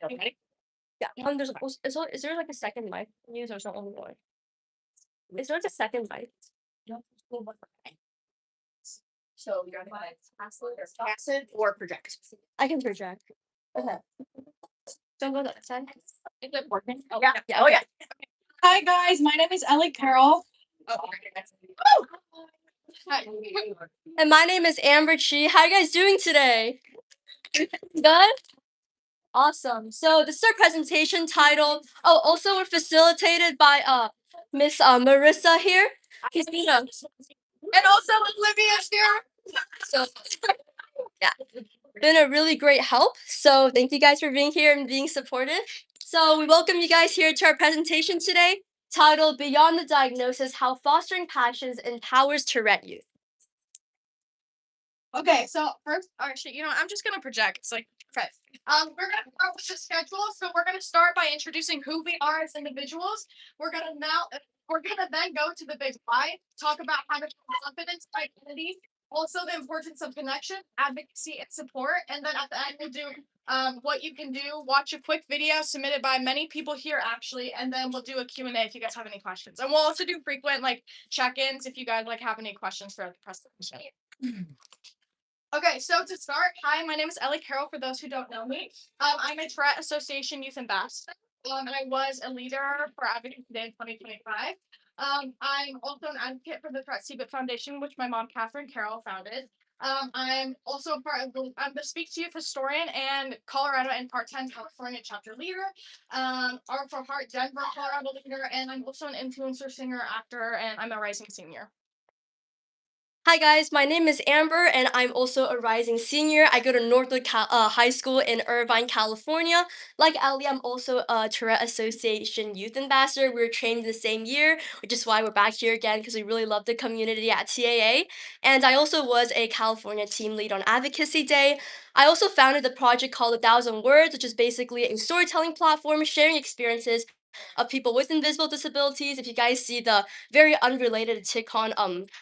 Okay. Yeah. Is there like a second mic use or something more? Is there like a second mic? No. So you're gonna passive or project? I can project. Okay. Don't go that side. Is it working? Oh yeah. Yeah. Oh yeah. Hi guys, my name is Ellie Carroll. Oh. Hi. And my name is Amber Chi. How are you guys doing today? Good? Awesome. So this is our presentation titled. Oh, also we're facilitated by Miss Marissa here. He's been and also Olivia's here. So yeah, been a really great help. So thank you guys for being here and being supportive. So we welcome you guys here to our presentation today, titled "Beyond the Diagnosis: How Fostering Passions Empowers Tourette Youth." Okay, so first, actually, I'm just gonna project. It's like, okay. We're gonna start with the schedule. So we're gonna start by introducing who we are as individuals. We're gonna then go to the big why, talk about having confidence, identity, also the importance of connection, advocacy, and support. And then at the end, we'll do what you can do. Watch a quick video submitted by many people here, actually, and then we'll do a Q&A if you guys have any questions. And we'll also do frequent check-ins if you guys have any questions throughout the presentation. Okay, so to start, hi, my name is Ellie Carroll, for those who don't know me. I'm a Tourette Association Youth Ambassador, and I was a leader for Advocacy Day in 2025. I'm also an advocate for the Tourette CBIT Foundation, which my mom, Catherine Carroll, founded. I'm also I'm the Speak to Youth historian and Colorado and part-time California chapter leader, Art for Heart Denver, Colorado leader, and I'm also an influencer, singer, actor, and I'm a rising senior. Hi guys, my name is Amber and I'm also a rising senior. I go to Northwood High School in Irvine, California. Like Ellie, I'm also a Tourette Association Youth Ambassador. We were trained the same year, which is why we're back here again because we really love the community at TAA. And I also was a California team lead on Advocacy Day. I also founded the project called 1,000 Words, which is basically a storytelling platform sharing experiences of people with invisible disabilities. If you guys see the very unrelated TikTok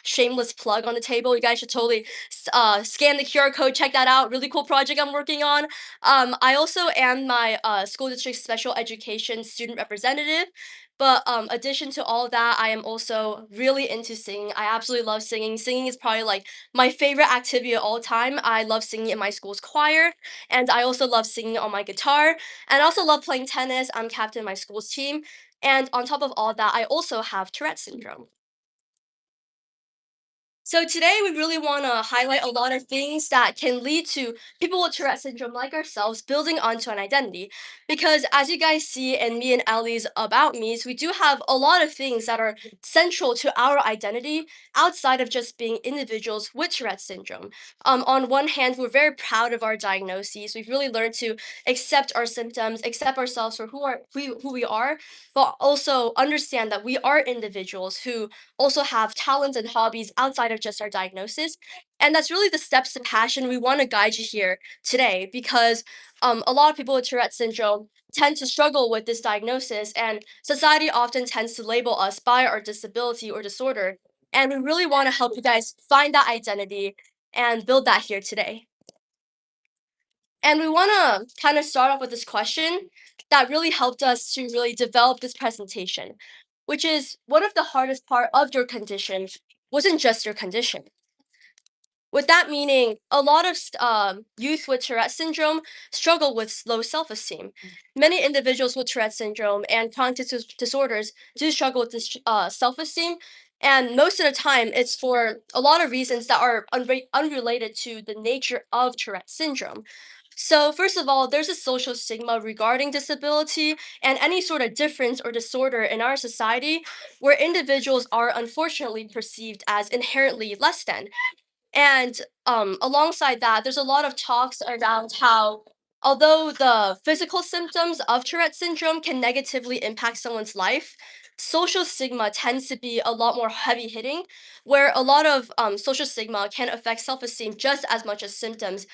shameless plug on the table, you guys should totally scan the QR code, check that out. Really cool project I'm working on. I also am my school district special education student representative. But addition to all of that, I am also really into singing. I absolutely love singing. Singing is probably like my favorite activity of all time. I love singing in my school's choir, and I also love singing on my guitar. And I also love playing tennis. I'm captain of my school's team. And on top of all that, I also have Tourette syndrome. So today we really want to highlight a lot of things that can lead to people with Tourette syndrome like ourselves building onto an identity. Because as you guys see in me and Ellie's About Me's, we do have a lot of things that are central to our identity outside of just being individuals with Tourette syndrome. On one hand, we're very proud of our diagnoses. We've really learned to accept our symptoms, accept ourselves for who we are, but also understand that we are individuals who also have talents and hobbies outside of just our diagnosis. And that's really the steps to passion we want to guide you here today because a lot of people with Tourette syndrome tend to struggle with this diagnosis, and society often tends to label us by our disability or disorder. And we really want to help you guys find that identity and build that here today. And we want to kind of start off with this question that really helped us to really develop this presentation, which is what if the hardest part of your condition wasn't just your condition? With that meaning, a lot of youth with Tourette syndrome struggle with low self-esteem. Many individuals with Tourette syndrome and cognitive disorders do struggle with this self-esteem, and most of the time, it's for a lot of reasons that are unrelated to the nature of Tourette syndrome. So, first of all, there's a social stigma regarding disability and any sort of difference or disorder in our society where individuals are unfortunately perceived as inherently less than. And alongside that, there's a lot of talks around how, although the physical symptoms of Tourette syndrome can negatively impact someone's life, social stigma tends to be a lot more heavy hitting, where a lot of social stigma can affect self esteem just as much as symptoms.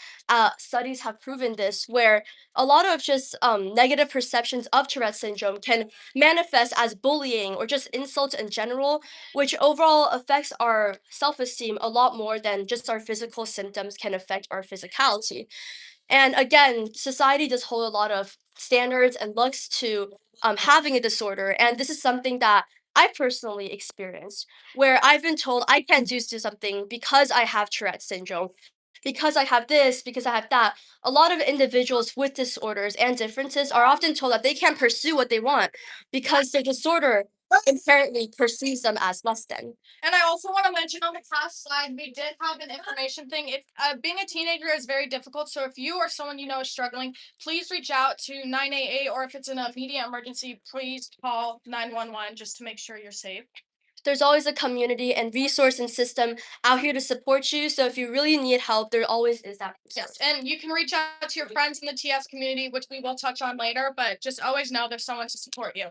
Studies have proven this, where a lot of just negative perceptions of Tourette syndrome can manifest as bullying or just insults in general, which overall affects our self esteem a lot more than just our physical symptoms can affect our physicality. And again, society does hold a lot of standards and looks to having a disorder. And this is something that I personally experienced, where I've been told I can't do something because I have Tourette syndrome, because I have this, because I have that. A lot of individuals with disorders and differences are often told that they can't pursue what they want because their disorder inherently perceives them as less than. And I also want to mention on the class slide, we did have an information thing. If being a teenager is very difficult, so if you or someone you know is struggling, please reach out to 988, or if it's an immediate emergency, please call 911 just to make sure you're safe. There's always a community and resource and system out here to support you. So if you really need help, there always is that Yes, resource. and you can reach out to your friends in the TS community, which we will touch on later, but just always know there's someone to support you.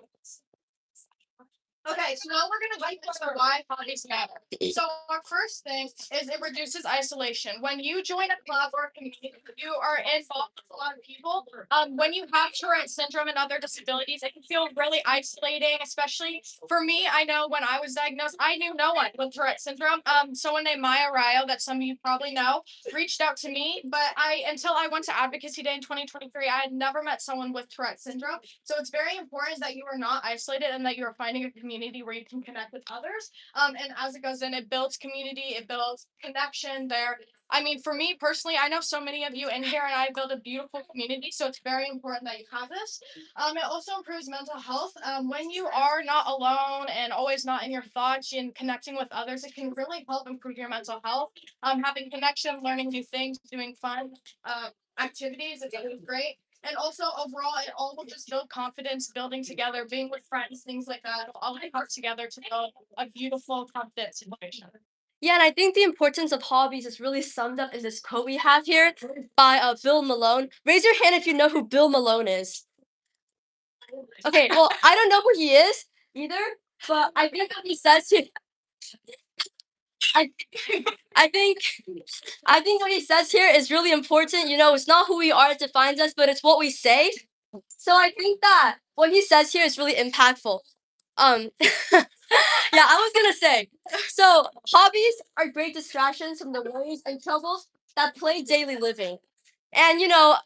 Okay, so now we're gonna dive into why hobbies matter. So our first thing is it reduces isolation. When you join a club or a community, you are involved with a lot of people. When you have Tourette syndrome and other disabilities, it can feel really isolating, especially for me. I know when I was diagnosed, I knew no one with Tourette syndrome. Someone named Maya Ryo, that some of you probably know, reached out to me, but I until I went to Advocacy Day in 2023, I had never met someone with Tourette syndrome. So it's very important that you are not isolated and that you are finding a community where you can connect with others. And as it goes in, it builds community, it builds connection there. I mean, for me personally, I know so many of you in here, and I build a beautiful community. So it's very important that you have this. It also improves mental health. When you are not alone and always not in your thoughts and connecting with others, it can really help improve your mental health. Having connection, learning new things, doing fun activities is always great. And also overall, it all will just build confidence, building together, being with friends, things like that. It'll all come together to build a beautiful, confident situation. Yeah, and I think the importance of hobbies is really summed up in this quote we have here by Bill Malone. Raise your hand if you know who Bill Malone is. Okay, well, I don't know who he is either, but I think what he says here, I, I think, I think what he says here is really important. You know, it's not who we are that defines us, but it's what we say. So I think that what he says here is really impactful. Yeah, I was gonna say. So hobbies are great distractions from the worries and troubles that plague daily living. And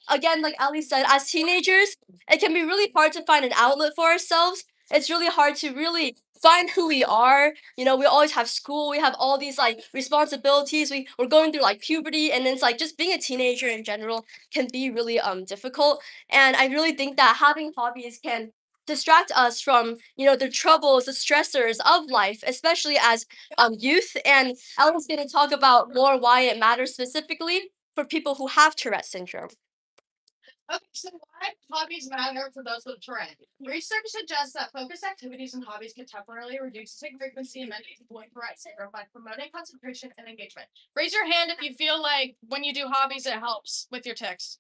again, like Ali said, as teenagers, it can be really hard to find an outlet for ourselves. It's really hard to really find who we are. We always have school, we have all these like responsibilities. We're going through like puberty, and it's like just being a teenager in general can be really difficult. And I really think that having hobbies can distract us from the troubles, the stressors of life, especially as youth. And Ellen's going to talk about more why it matters specifically for people who have Tourette syndrome. Okay, so why hobbies matter for those with Tourette? Research suggests that focused activities and hobbies can temporarily reduce the frequency in many people with Tourette syndrome by promoting concentration and engagement. Raise your hand if you feel like when you do hobbies, it helps with your tics.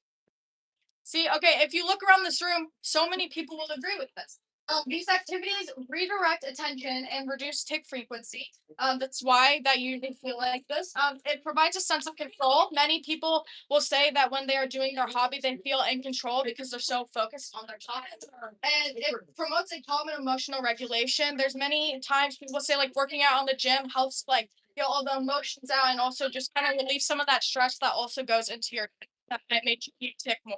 See, okay, if you look around this room, so many people will agree with this. These activities redirect attention and reduce tick frequency. That's why that you feel like this. It provides a sense of control. Many people will say that when they are doing their hobby, they feel in control because they're so focused on their topic. And it promotes a calm and emotional regulation. There's many times people say like working out on the gym helps like get all the emotions out and also just kind of relieve some of that stress that also goes into your that might make you tick more.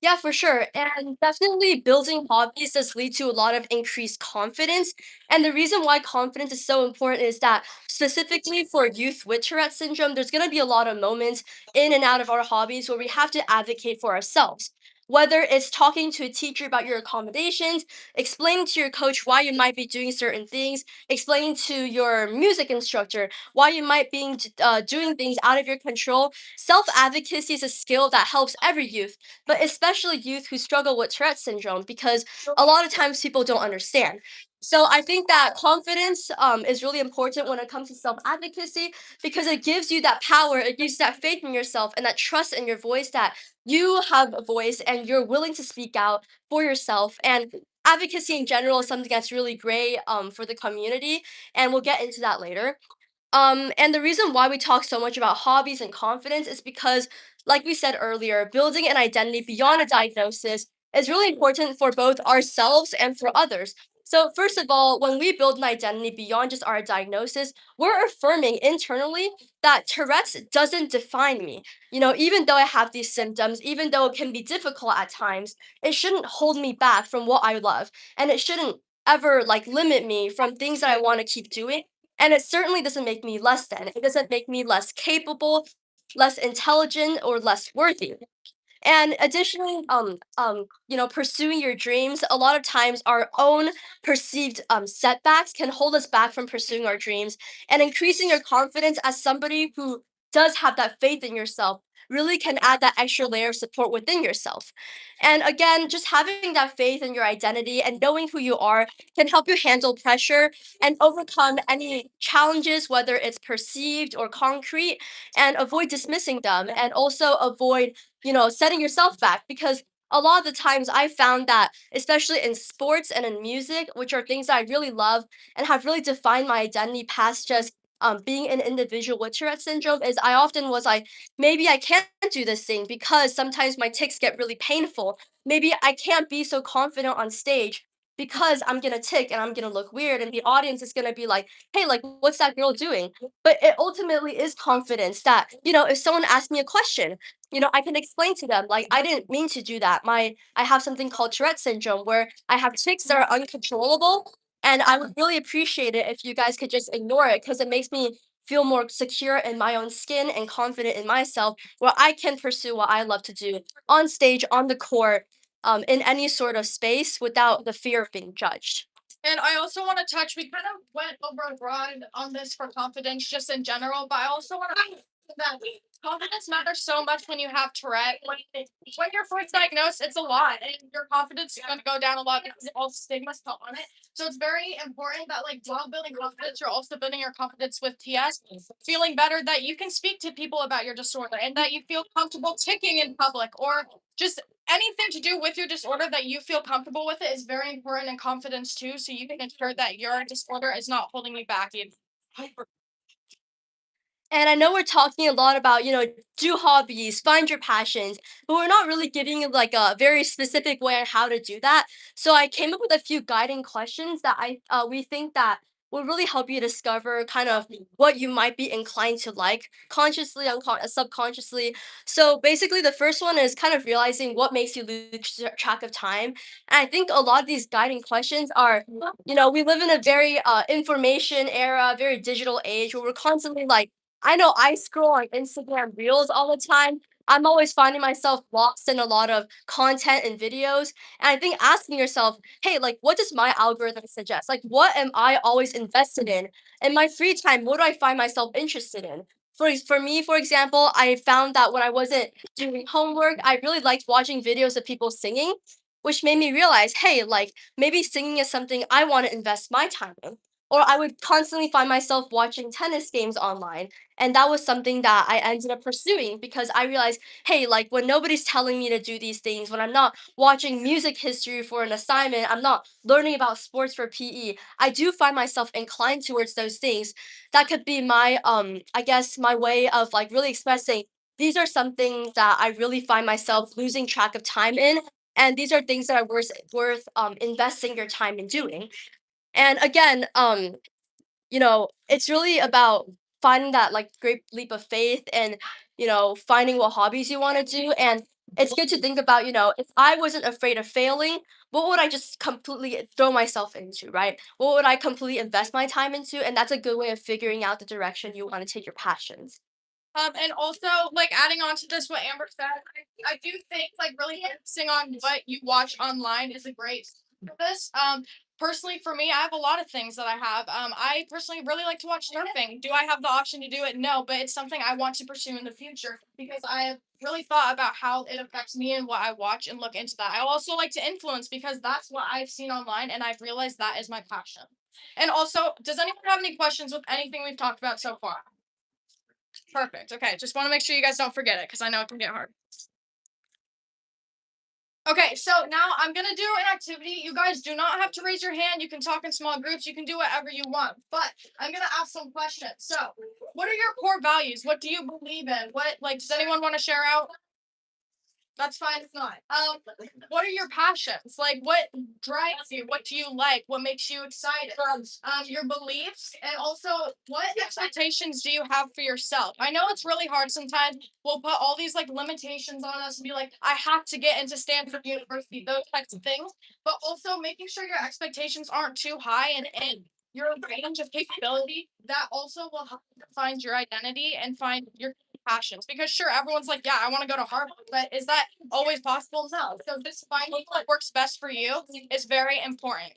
Yeah, for sure. And definitely building hobbies does lead to a lot of increased confidence. And the reason why confidence is so important is that specifically for youth with Tourette syndrome, there's going to be a lot of moments in and out of our hobbies where we have to advocate for ourselves. Whether it's talking to a teacher about your accommodations, explaining to your coach why you might be doing certain things, explaining to your music instructor why you might be doing things out of your control. Self advocacy is a skill that helps every youth, but especially youth who struggle with Tourette syndrome, because a lot of times people don't understand. So I think that confidence is really important when it comes to self advocacy, because it gives you that power, it gives you that faith in yourself and that trust in your voice, that you have a voice and you're willing to speak out for yourself. And advocacy in general is something that's really great for the community, and we'll get into that later. And the reason why we talk so much about hobbies and confidence is because, like we said earlier, building an identity beyond a diagnosis is really important for both ourselves and for others. So, first of all, when we build an identity beyond just our diagnosis, we're affirming internally that Tourette's doesn't define me. Even though I have these symptoms, even though it can be difficult at times, it shouldn't hold me back from what I love. And it shouldn't ever like limit me from things that I want to keep doing. And it certainly doesn't make me less than. It doesn't make me less capable, less intelligent, or less worthy. And additionally, pursuing your dreams, a lot of times our own perceived setbacks can hold us back from pursuing our dreams. And increasing your confidence as somebody who does have that faith in yourself really can add that extra layer of support within yourself. And again, just having that faith in your identity and knowing who you are can help you handle pressure and overcome any challenges, whether it's perceived or concrete, and avoid dismissing them, and also avoid setting yourself back, because a lot of the times I found that, especially in sports and in music, which are things that I really love and have really defined my identity past just being an individual with Tourette syndrome, is I often was like, maybe I can't do this thing because sometimes my tics get really painful. Maybe I can't be so confident on stage because I'm gonna tick and I'm gonna look weird, and the audience is gonna be like, hey, like, what's that girl doing? But it ultimately is confidence that, if someone asks me a question, I can explain to them, like, I didn't mean to do that. I have something called Tourette syndrome where I have tics that are uncontrollable. And I would really appreciate it if you guys could just ignore it, because it makes me feel more secure in my own skin and confident in myself, where I can pursue what I love to do on stage, on the court, in any sort of space without the fear of being judged. And I also want to touch, we kind of went over broad on this for confidence just in general, but I also want to that confidence matters so much when you have Tourette. When you're first diagnosed, it's a lot, and your confidence is going to go down a lot because all stigma's put on it. So it's very important that, like, while building confidence, you're also building your confidence with TS, feeling better that you can speak to people about your disorder and that you feel comfortable ticking in public, or just anything to do with your disorder that you feel comfortable with it is very important in confidence too. So you can ensure that your disorder is not holding you back. And I know we're talking a lot about, do hobbies, find your passions, but we're not really giving you like a very specific way on how to do that. So I came up with a few guiding questions that we think that will really help you discover kind of what you might be inclined to like consciously, subconsciously. So basically, the first one is kind of realizing what makes you lose track of time. And I think a lot of these guiding questions are, we live in a very information era, very digital age where we're constantly like, I know I scroll on Instagram Reels all the time. I'm always finding myself lost in a lot of content and videos. And I think asking yourself, hey, like, what does my algorithm suggest? Like, what am I always invested in? In my free time, what do I find myself interested in? For me, for example, I found that when I wasn't doing homework, I really liked watching videos of people singing, which made me realize, hey, like, maybe singing is something I want to invest my time in. Or I would constantly find myself watching tennis games online, and that was something that I ended up pursuing because I realized, hey, like, when nobody's telling me to do these things, when I'm not watching music history for an assignment, I'm not learning about sports for PE, I do find myself inclined towards those things. That could be my I guess my way of like really expressing these are some things that I really find myself losing track of time in, and these are things that are worth investing your time in doing. And again, it's really about finding that like great leap of faith, and finding what hobbies you want to do. And it's good to think about, if I wasn't afraid of failing, what would I just completely throw myself into, right? What would I completely invest my time into? And that's a good way of figuring out the direction you want to take your passions. And also, like, adding on to this, what Amber said, I do think, like, really focusing on what you watch online is a great start for this. Personally, for me, I have a lot of things that I have. I personally really like to watch surfing. Do I have the option to do it? No, but it's something I want to pursue in the future because I have really thought about how it affects me and what I watch and look into that. I also like to influence because that's what I've seen online and I've realized that is my passion. And also, does anyone have any questions with anything we've talked about so far? Perfect. Okay, just want to make sure you guys don't forget it because I know it can get hard. Okay, so now I'm gonna do an activity. You guys do not have to raise your hand. You can talk in small groups. You can do whatever you want. But I'm gonna ask some questions. So, what are your core values? What do you believe in? What, like, does anyone want to share out? That's fine if not. What are your passions? Like, what drives you? What do you like? What makes you excited? Your beliefs, and also what expectations do you have for yourself? I know it's really hard sometimes. We'll put all these like limitations on us and be like, I have to get into Stanford University, those types of things. But also making sure your expectations aren't too high and in your range of capability. That also will help you find your identity and find your passions, because sure, everyone's like, yeah, I want to go to Harvard, but is that always possible? No. So just finding what works best for you is very important.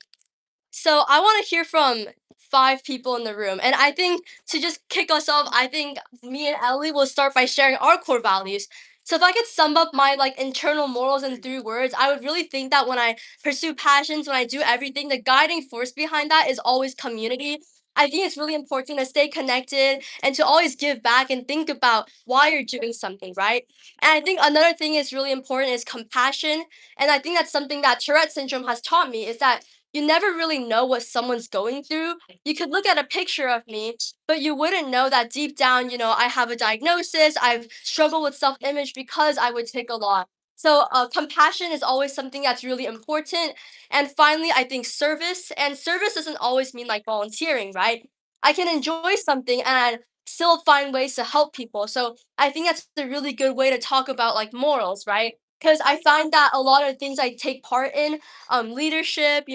So I want to hear from 5 people in the room. And I think to just kick us off, I think me and Ellie will start by sharing our core values. So if I could sum up my like internal morals in 3 words, I would really think that when I pursue passions, when I do everything, the guiding force behind that is always community. I think it's really important to stay connected and to always give back and think about why you're doing something, right? And I think another thing is really important is compassion. And I think that's something that Tourette syndrome has taught me is that you never really know what someone's going through. You could look at a picture of me, but you wouldn't know that deep down, I have a diagnosis. I've struggled with self image because I would take a lot. So, compassion is always something that's really important. And finally, I think service. And service doesn't always mean like volunteering, right? I can enjoy something and still find ways to help people. So, I think that's a really good way to talk about like morals, right? Because I find that a lot of things I take part in leadership,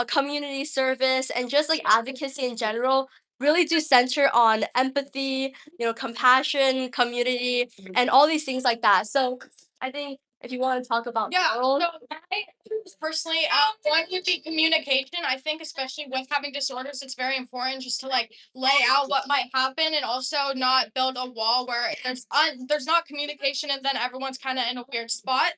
community service, and just like advocacy in general really do center on empathy, compassion, community, and all these things like that. So I think if you want to talk about Yeah. morals, So I personally, one would be communication. I think, especially with having disorders, it's very important just to like lay out what might happen, and also not build a wall where there's not communication, and then everyone's kind of in a weird spot.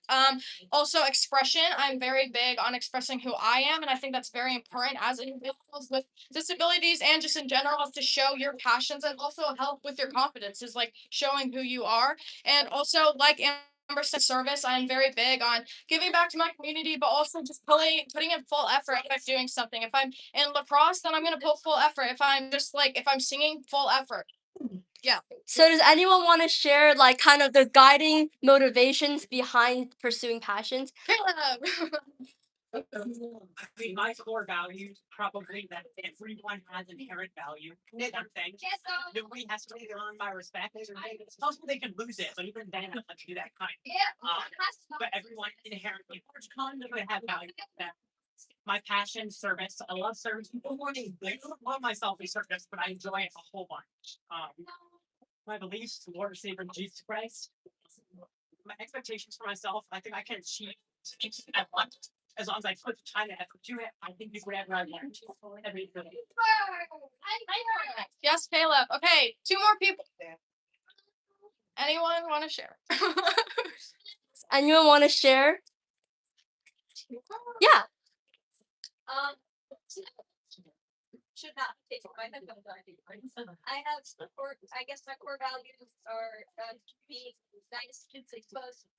Also expression. I'm very big on expressing who I am, and I think that's very important as individuals with disabilities and just in general, is to show your passions and also help with your confidence. Is like showing who you are, and also like Amber said, service. I'm very big on giving back to my community, but also just putting in full effort if I'm doing something. If I'm in lacrosse, then I'm gonna put full effort. If I'm singing, full effort. Yeah. so does anyone want to share like kind of the guiding motivations behind pursuing passions? Caleb. I mean, my core values probably that everyone has inherent value. Something. Nobody has to earn my respect. It's possible they can lose it, but even then, I'd like to do that kind. But everyone inherently, which kind of have value. That my passion, service. I love service. People wanting, I don't love myself in service, but I enjoy it a whole bunch. My beliefs, Lord and Savior Jesus Christ. My expectations for myself, I think I can achieve at once as long as I put the time and effort to it. I think it's whatever I want. Yes, Caleb. Okay, two more people. Anyone want to share? Anyone want to share? Yeah. Um, should not take my head down. I have core. I guess my core values are to be nice to exposed.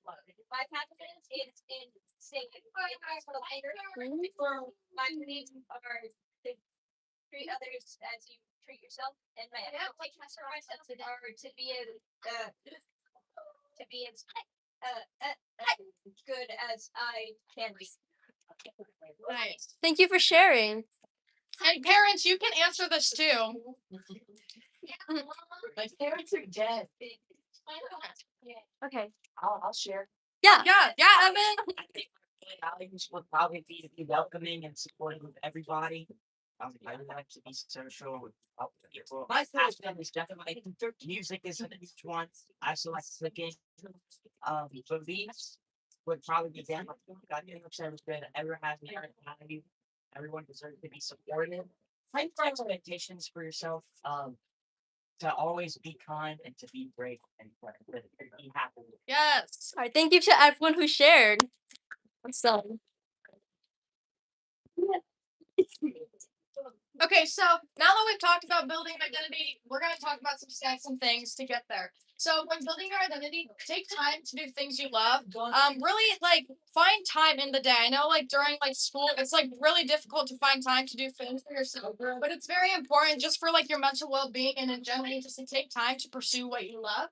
My passion is in staying my beliefs are to treat others as you treat yourself, and my expectations for myself are to be as good as I can be. Nice. Thank you for sharing. And parents, you can answer this too. My parents are dead. Okay. I'll share. Yeah. Yeah, Evan. I think my values would probably be to be welcoming and supportive of everybody. I would like to be social with other people. My passion is definitely music is an each one. I also like cooking. Beliefs would probably be them. I think service good. Everyone has inherent value. Everyone deserves to be supported. Find for expectations for yourself. To always be kind and to be brave and to be happy. Yes. All right. Thank you to everyone who shared. So, Okay, so now that we've talked about building identity, we're going to talk about some steps and things to get there. So when building your identity, take time to do things you love. Really like find time in the day. I know like during like school, it's like really difficult to find time to do things for yourself, but it's very important just for like your mental well-being and in general just to take time to pursue what you love.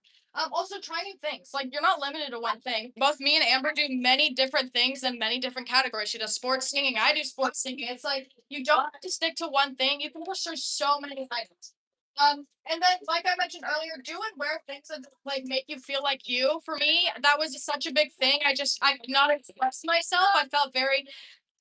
Also try new things. Like you're not limited to one thing. Both me and Amber do many different things in many different categories. She does sports singing. I do sports singing. It's like you don't have to stick to one thing. You can pursue so many items. And then, like I mentioned earlier, do and wear things that like make you feel like you. For me, that was such a big thing. I could not express myself. I felt very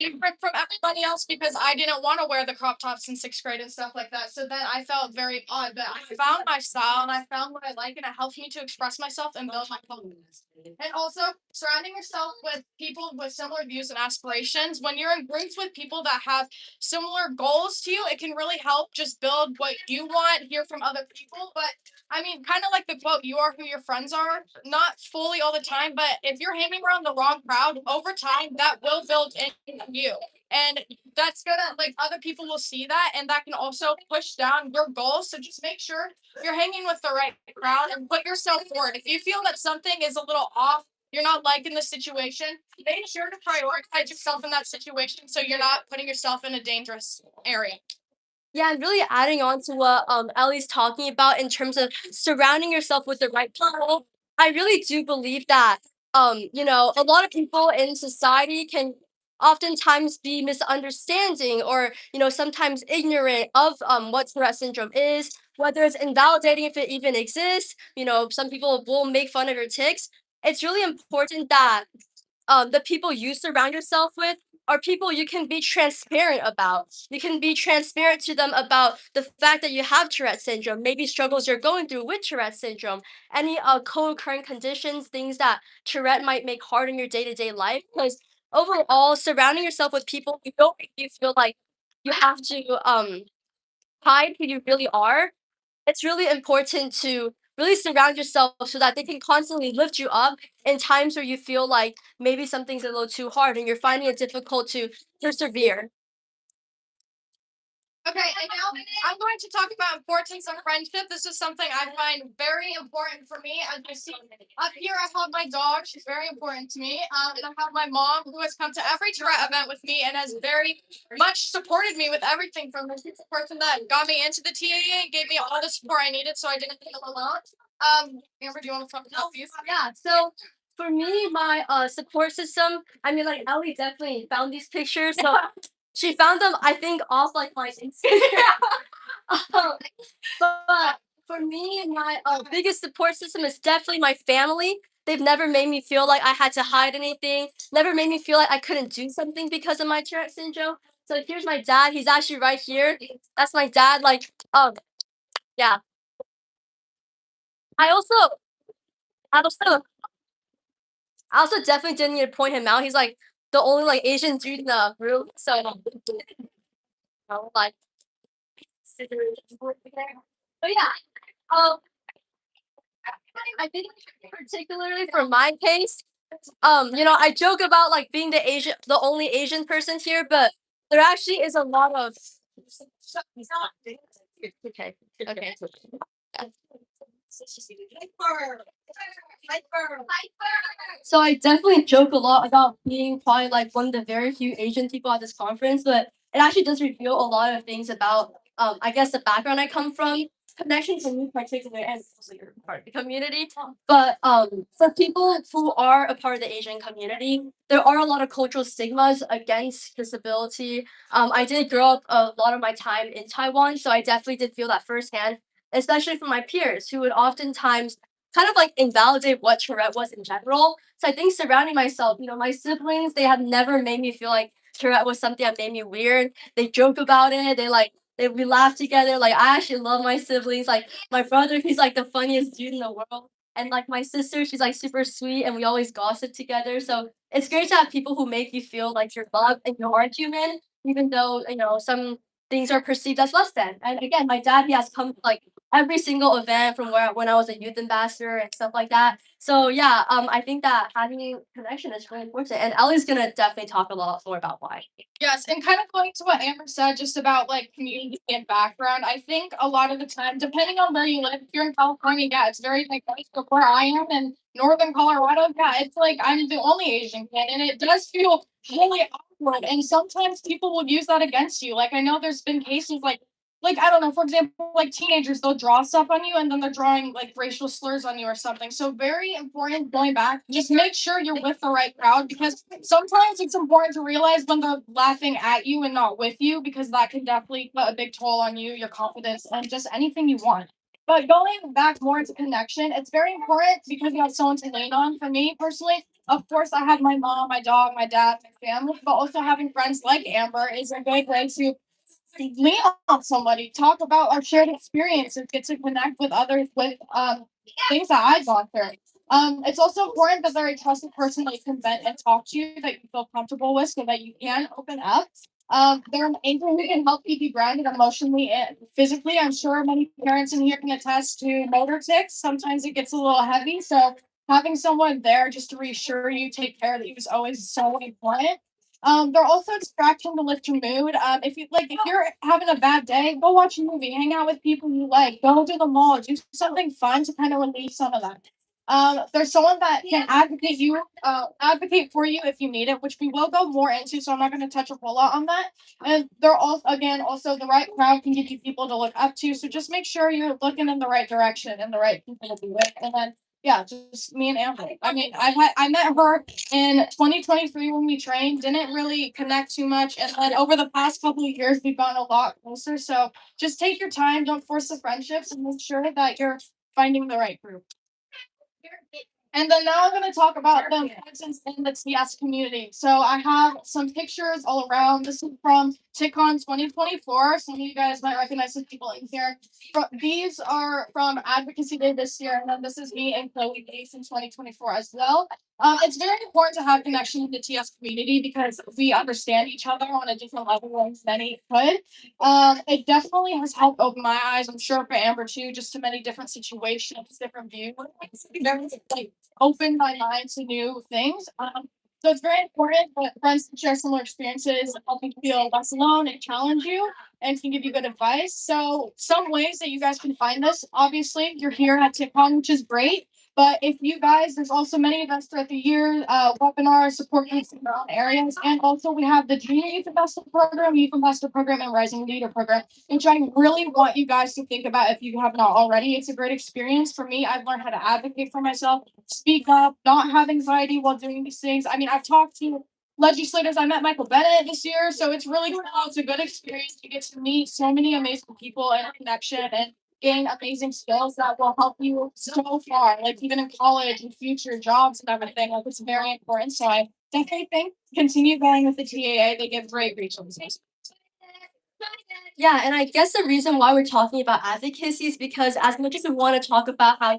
different from everybody else because I didn't want to wear the crop tops in sixth grade and stuff like that. So then I felt very odd. But I found my style and I found what I like, and it helps me to express myself and build my confidence. And also surrounding yourself with people with similar views and aspirations. When you're in groups with people that have similar goals to you, it can really help just build what you want, hear from other people. But I mean, kind of like the quote, you are who your friends are. Not fully all the time, but if you're hanging around the wrong crowd, over time, that will build in you. And that's gonna, like, other people will see that, and that can also push down your goals. So just make sure you're hanging with the right crowd and put yourself forward. If you feel that something is a little off, you're not liking the situation, make sure to prioritize yourself in that situation so you're not putting yourself in a dangerous area. Yeah, and really adding on to what Ellie's talking about in terms of surrounding yourself with the right people, I really do believe that a lot of people in society can oftentimes be misunderstanding or sometimes ignorant of what Tourette syndrome is, whether it's invalidating if it even exists. Some people will make fun of your tics. It's really important that the people you surround yourself with are people you can be transparent about. You can be transparent to them about the fact that you have Tourette syndrome, maybe struggles you're going through with Tourette syndrome, any co-occurring conditions, things that Tourette might make hard in your day-to-day life. Because overall, surrounding yourself with people who don't make you feel like you have to hide who you really are, it's really important to really surround yourself so that they can constantly lift you up in times where you feel like maybe something's a little too hard and you're finding it difficult to persevere. Okay, and now I'm going to talk about importance of friendship. This is something I find very important for me. As you see up here, I have my dog. She's very important to me. And I have my mom, who has come to every Tourette event with me and has very much supported me with everything. From the person that got me into the TAA and gave me all the support I needed, so I didn't feel alone. Amber, do you want to talk about these? Yeah, so for me, my support system, I mean, like Ellie definitely found these pictures. So she found them, I think, off like my Instagram. Um, but for me, my biggest support system is definitely my family. They've never made me feel like I had to hide anything, never made me feel like I couldn't do something because of my Tourette syndrome. So here's my dad. He's actually right here. That's my dad. Like, yeah. I also, I also, I also definitely didn't need to point him out. He's like the only like Asian dude in the room. So, like, but yeah. Um, I think particularly for my case, I joke about like being the only Asian person here, but there actually is a lot of. Okay. Okay. So I definitely joke a lot about being probably like one of the very few Asian people at this conference, but it actually does reveal a lot of things about I guess the background I come from, connection to me particularly and mostly you're part of the community. But for people who are a part of the Asian community, there are a lot of cultural stigmas against disability. I did grow up a lot of my time in Taiwan, so I definitely did feel that firsthand, especially from my peers who would oftentimes kind of like invalidate what Tourette was in general. So I think surrounding myself, my siblings, they have never made me feel like Tourette was something that made me weird. They joke about it. We laugh together. Like I actually love my siblings. Like my brother, he's like the funniest dude in the world. And like my sister, she's like super sweet and we always gossip together. So it's great to have people who make you feel like you're loved and you are human, even though, some things are perceived as less than. And again, my dad, he has come like every single event from where when I was a youth ambassador and stuff like that. So yeah, I think that having connection is really important, and Ellie's gonna definitely talk a lot more about why. Yes, and kind of going to what Amber said just about like community and background, I think a lot of the time, depending on where you live, if you're in California, yeah, it's very diverse. But where I am in northern Colorado, yeah, it's like I'm the only Asian kid, and it does feel really awkward. And sometimes people will use that against you. Like I know there's been cases like I don't know, for example, like teenagers, they'll draw stuff on you and then they're drawing like racial slurs on you or something. So very important going back. Just make sure you're with the right crowd because sometimes it's important to realize when they're laughing at you and not with you because that can definitely put a big toll on you, your confidence, and just anything you want. But going back more into connection, it's very important because you have someone to lean on. For me personally, of course, I have my mom, my dog, my dad, my family, but also having friends like Amber is a great way to lean on somebody, talk about our shared experiences, get to connect with others with things that I've gone through. It's also important that they're a trusted person that you can vent and talk to, that you feel comfortable with, so that you can open up. They're an anchor who can help keep you grounded emotionally and physically. I'm sure many parents in here can attest to motor tics. Sometimes it gets a little heavy, so having someone there just to reassure you, take care of you is always so important. They're also a distraction to lift your mood. If you're having a bad day, go watch a movie, hang out with people you like, go to the mall, do something fun to kind of relieve some of that. There's someone that can advocate for you if you need it, which we will go more into. So I'm not going to touch a whole lot on that. And they're all again also the right crowd can give you people to look up to. So just make sure you're looking in the right direction and the right people to be with. And then yeah, just me and Amber. I mean, I met her in 2023 when we trained, didn't really connect too much. And then over the past couple of years, we've gotten a lot closer. So just take your time, don't force the friendships, and make sure that you're finding the right group. And then now I'm going to talk about the presence in the TS community. So I have some pictures all around. This is from TICCON 2024. Some of you guys might recognize some people in here. These are from Advocacy Day this year. And then this is me and Chloe Bates in 2024 as well. It's very important to have connection with the TS community because we understand each other on a different level than many could. It definitely has helped open my eyes. I'm sure for Amber too, just to many different situations, different views. Like open my mind to new things. So it's very important that friends can share similar experiences, help you feel less alone and challenge you and can give you good advice. So some ways that you guys can find this, obviously you're here at TICCON, which is great. But if you guys, there's also many events throughout the year, webinars, support groups in your own areas. And also we have the Junior Youth Ambassador Program, Youth Ambassador Program, and Rising Leader Program, which I really want you guys to think about if you have not already. It's a great experience for me. I've learned how to advocate for myself, speak up, not have anxiety while doing these things. I mean, I've talked to legislators. I met Michael Bennett this year, so it's really cool. It's a good experience. You get to meet so many amazing people and connection and gain amazing skills that will help you so far, like even in college and future jobs and everything. Like it's very important. So I definitely think continue going with the TAA. They give great resources. Yeah, and I guess the reason why we're talking about advocacy is because as much as we want to talk about how,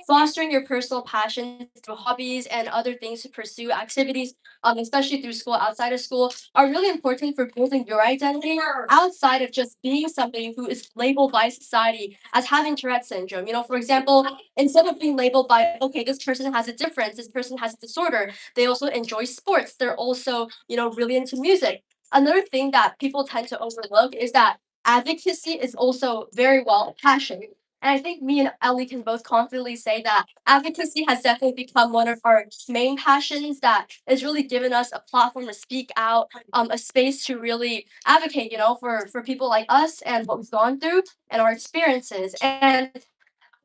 fostering your personal passions through hobbies and other things to pursue activities, especially through school, outside of school, are really important for building your identity outside of just being somebody who is labeled by society as having Tourette syndrome. For example, instead of being labeled by, okay, this person has a difference, this person has a disorder, they also enjoy sports, they're also, really into music. Another thing that people tend to overlook is that advocacy is also very well a passion. And I think me and Ellie can both confidently say that advocacy has definitely become one of our main passions that has really given us a platform to speak out, a space to really advocate, for people like us and what we've gone through and our experiences. And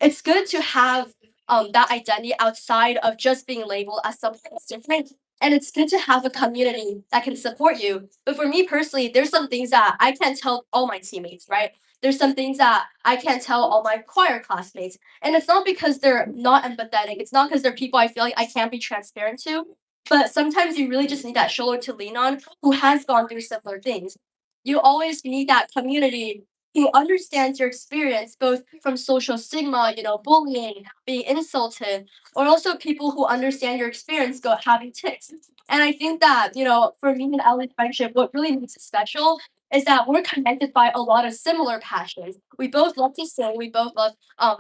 it's good to have that identity outside of just being labeled as something that's different. And it's good to have a community that can support you. But for me personally, there's some things that I can't tell all my teammates, right? There's some things that I can't tell all my choir classmates. And it's not because they're not empathetic. It's not because they're people I feel like I can't be transparent to. But sometimes you really just need that shoulder to lean on who has gone through similar things. You always need that community who understands your experience, both from social stigma, bullying, being insulted, or also people who understand your experience go having tics. And I think that, for me and Ellie's friendship, what really makes it special is that we're connected by a lot of similar passions. We both love to sing. We both love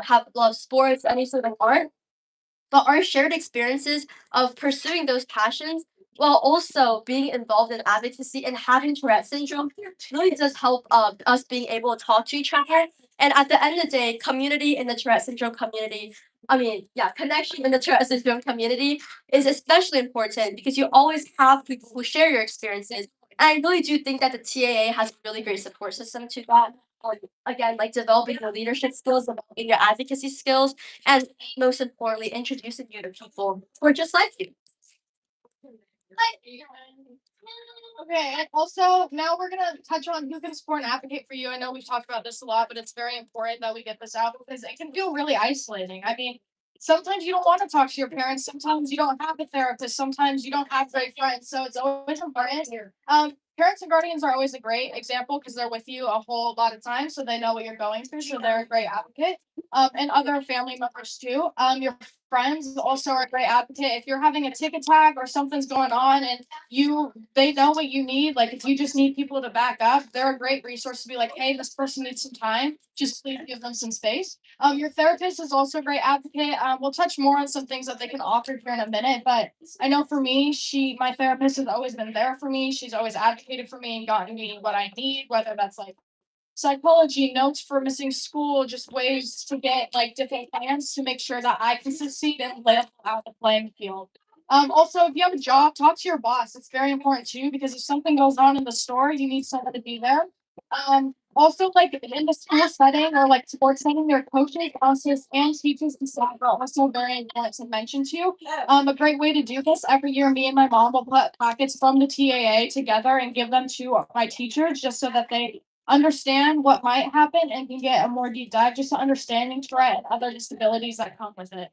have love sports, any sort of art. But our shared experiences of pursuing those passions while also being involved in advocacy and having Tourette syndrome really does help us being able to talk to each other. And at the end of the day, community in the Tourette syndrome community, I mean, yeah, connection in the Tourette syndrome community is especially important because you always have people who share your experiences. And I really do think that the TAA has a really great support system to that. Again, like developing your leadership skills, developing your advocacy skills, and most importantly, introducing you to people who are just like you. Okay, and also now we're gonna touch on who can support and advocate for you. I know we've talked about this a lot, but it's very important that we get this out because it can feel really isolating. I mean, sometimes you don't want to talk to your parents, sometimes you don't have a therapist, sometimes you don't have great friends. So it's always important. Parents and guardians are always a great example because they're with you a whole lot of times, so they know what you're going through, so they're a great advocate. And other family members too. Your friends also are a great advocate. If you're having a tic tac or something's going on and they know what you need, like if you just need people to back up, they're a great resource to be like, hey, this person needs some time, just please give them some space. Your therapist is also a great advocate. We'll touch more on some things that they can offer here in a minute, but I know for me, my therapist has always been there for me. She's always advocated for me and gotten me what I need, whether that's like psychology, notes for missing school, just ways to get like different plans to make sure that I can succeed and live out the playing field. Also, if you have a job, talk to your boss. It's very important too because if something goes on in the store, you need someone to be there. Also, like in the school setting or like sports setting, their coaches, bosses, and teachers and staff are also very important to mention too. A great way to do this every year, me and my mom will put packets from the TAA together and give them to my teachers just so that they understand what might happen and can get a more deep dive just to understanding Tourette and other disabilities that come with it.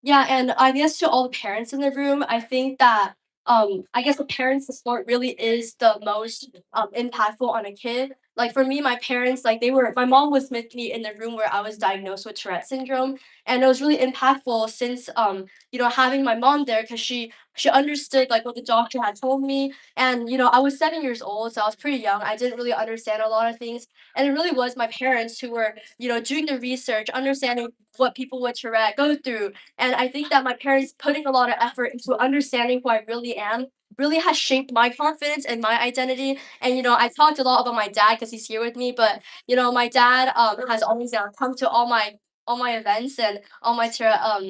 Yeah, and I guess to all the parents in the room, I think that I guess the parent support really is the most impactful on a kid. Like for me, my parents, like my mom was with me in the room where I was diagnosed with Tourette syndrome, and it was really impactful since having my mom there because she understood like what the doctor had told me, and I was 7 years old, so I was pretty young. I didn't really understand a lot of things, and it really was my parents who were doing the research, understanding what people with Tourette go through, and I think that my parents putting a lot of effort into understanding who I really am really has shaped my confidence and my identity. And I talked a lot about my dad because he's here with me, but my dad has always come to all my events and all my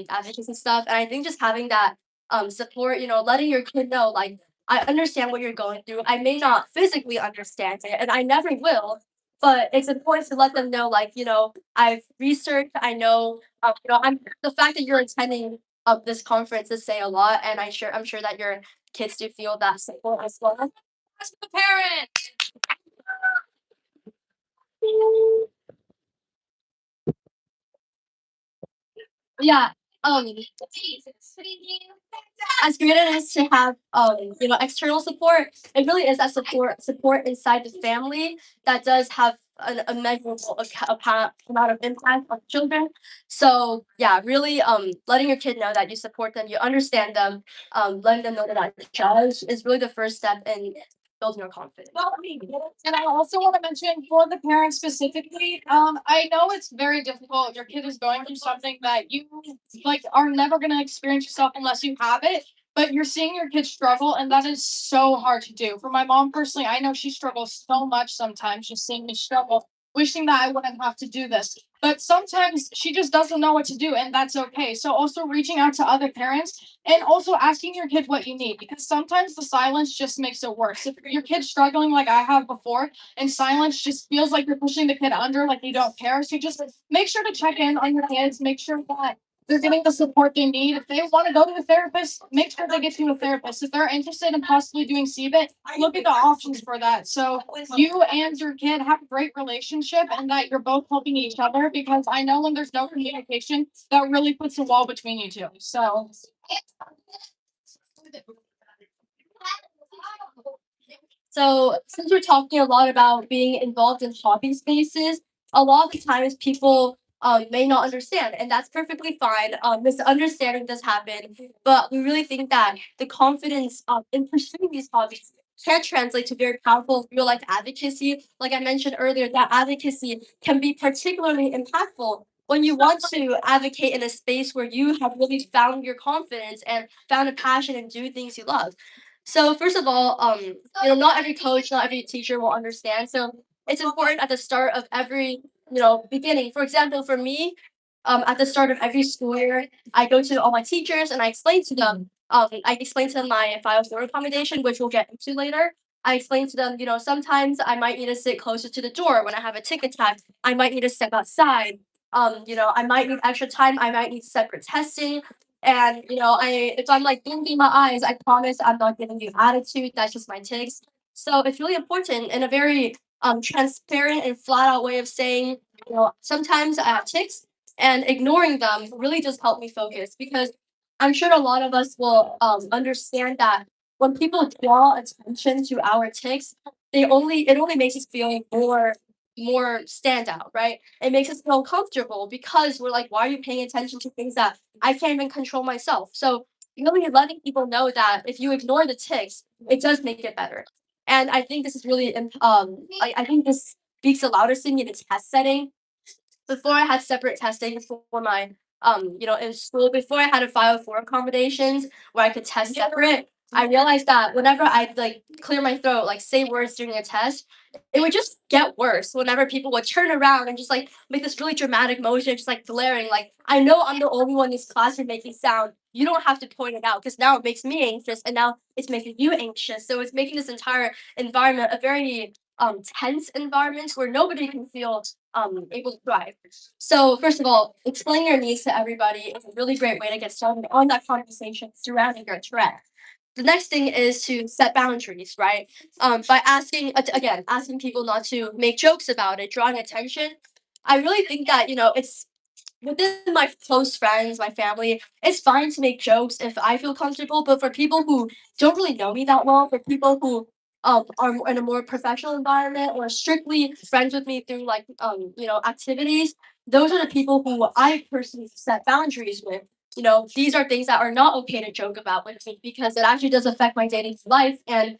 advocacy stuff. And I think just having that support, letting your kid know like I understand what you're going through. I may not physically understand it, and I never will. But it's important to let them know, like, I've researched, I know I'm the fact that you're attending this conference is say a lot, and I'm sure that your kids do feel that support as well. Ask the parent. Yeah. Um, as great as it is to have external support, it really is that support inside the family that does have an immeasurable amount of impact on children. So yeah, really letting your kid know that you support them, you understand them, letting them know that that judge is really the first step in building your confidence. And I also want to mention for the parents specifically, I know it's very difficult. Your kid is going through something that you like are never gonna experience yourself unless you have it. But you're seeing your kid struggle, and that is so hard to do. For my mom personally, I know she struggles so much sometimes just seeing me struggle, wishing that I wouldn't have to do this. But sometimes she just doesn't know what to do, and that's okay. So also reaching out to other parents and also asking your kid what you need because sometimes the silence just makes it worse. If your kid's struggling like I have before and silence just feels like you're pushing the kid under, like you don't care. So just make sure to check in on your kids, make sure that they're getting the support they need. If they want to go to a therapist, make sure they get to a therapist. If they're interested in possibly doing CBIT, look at the options for that. So you and your kid have a great relationship and that you're both helping each other because I know when there's no communication, that really puts a wall between you two. So So, since we're talking a lot about being involved in hobby spaces, a lot of the times people may not understand, and that's perfectly fine. Misunderstanding does happen, but we really think that the confidence in pursuing these hobbies can translate to very powerful real life advocacy. Like I mentioned earlier, that advocacy can be particularly impactful when you want to advocate in a space where you have really found your confidence and found a passion and do things you love. So first of all, not every coach, not every teacher will understand. So it's important at the start of every, beginning. For example, for me, at the start of every school year, I go to all my teachers and I explain to them. I explain to them my 504 accommodation, which we'll get into later. I explain to them, sometimes I might need to sit closer to the door when I have a ticket tag. I might need to step outside. I might need extra time. I might need separate testing. And if I'm like blinking my eyes, I promise I'm not giving you attitude. That's just my tics. So it's really important in a very transparent and flat out way of saying, sometimes I have tics and ignoring them really does help me focus because I'm sure a lot of us will understand that when people draw attention to our tics, it only makes us feel more standout, right? It makes us feel comfortable because we're like, why are you paying attention to things that I can't even control myself? So really letting people know that if you ignore the tics, it does make it better. And I think this is really I think this speaks the loudest to me in a test setting. Before I had separate testing for my in school, before I had a 504 accommodations where I could test separate, I realized that whenever I'd like clear my throat, like say words during a test, it would just get worse whenever people would turn around and just like make this really dramatic motion, just like glaring. Like I know I'm the only one in this classroom making sound. You don't have to point it out because now it makes me anxious and now it's making you anxious. So it's making this entire environment a very tense environment where nobody can feel able to thrive. So first of all, explain your needs to everybody is a really great way to get started on that conversation surrounding your Tourette. The next thing is to set boundaries, right? By asking again, asking people not to make jokes about it, drawing attention. I really think that it's within my close friends, my family, it's fine to make jokes if I feel comfortable. But for people who don't really know me that well, for people who are in a more professional environment or strictly friends with me through like activities, those are the people who I personally set boundaries with. These are things that are not okay to joke about with me because it actually does affect my dating life and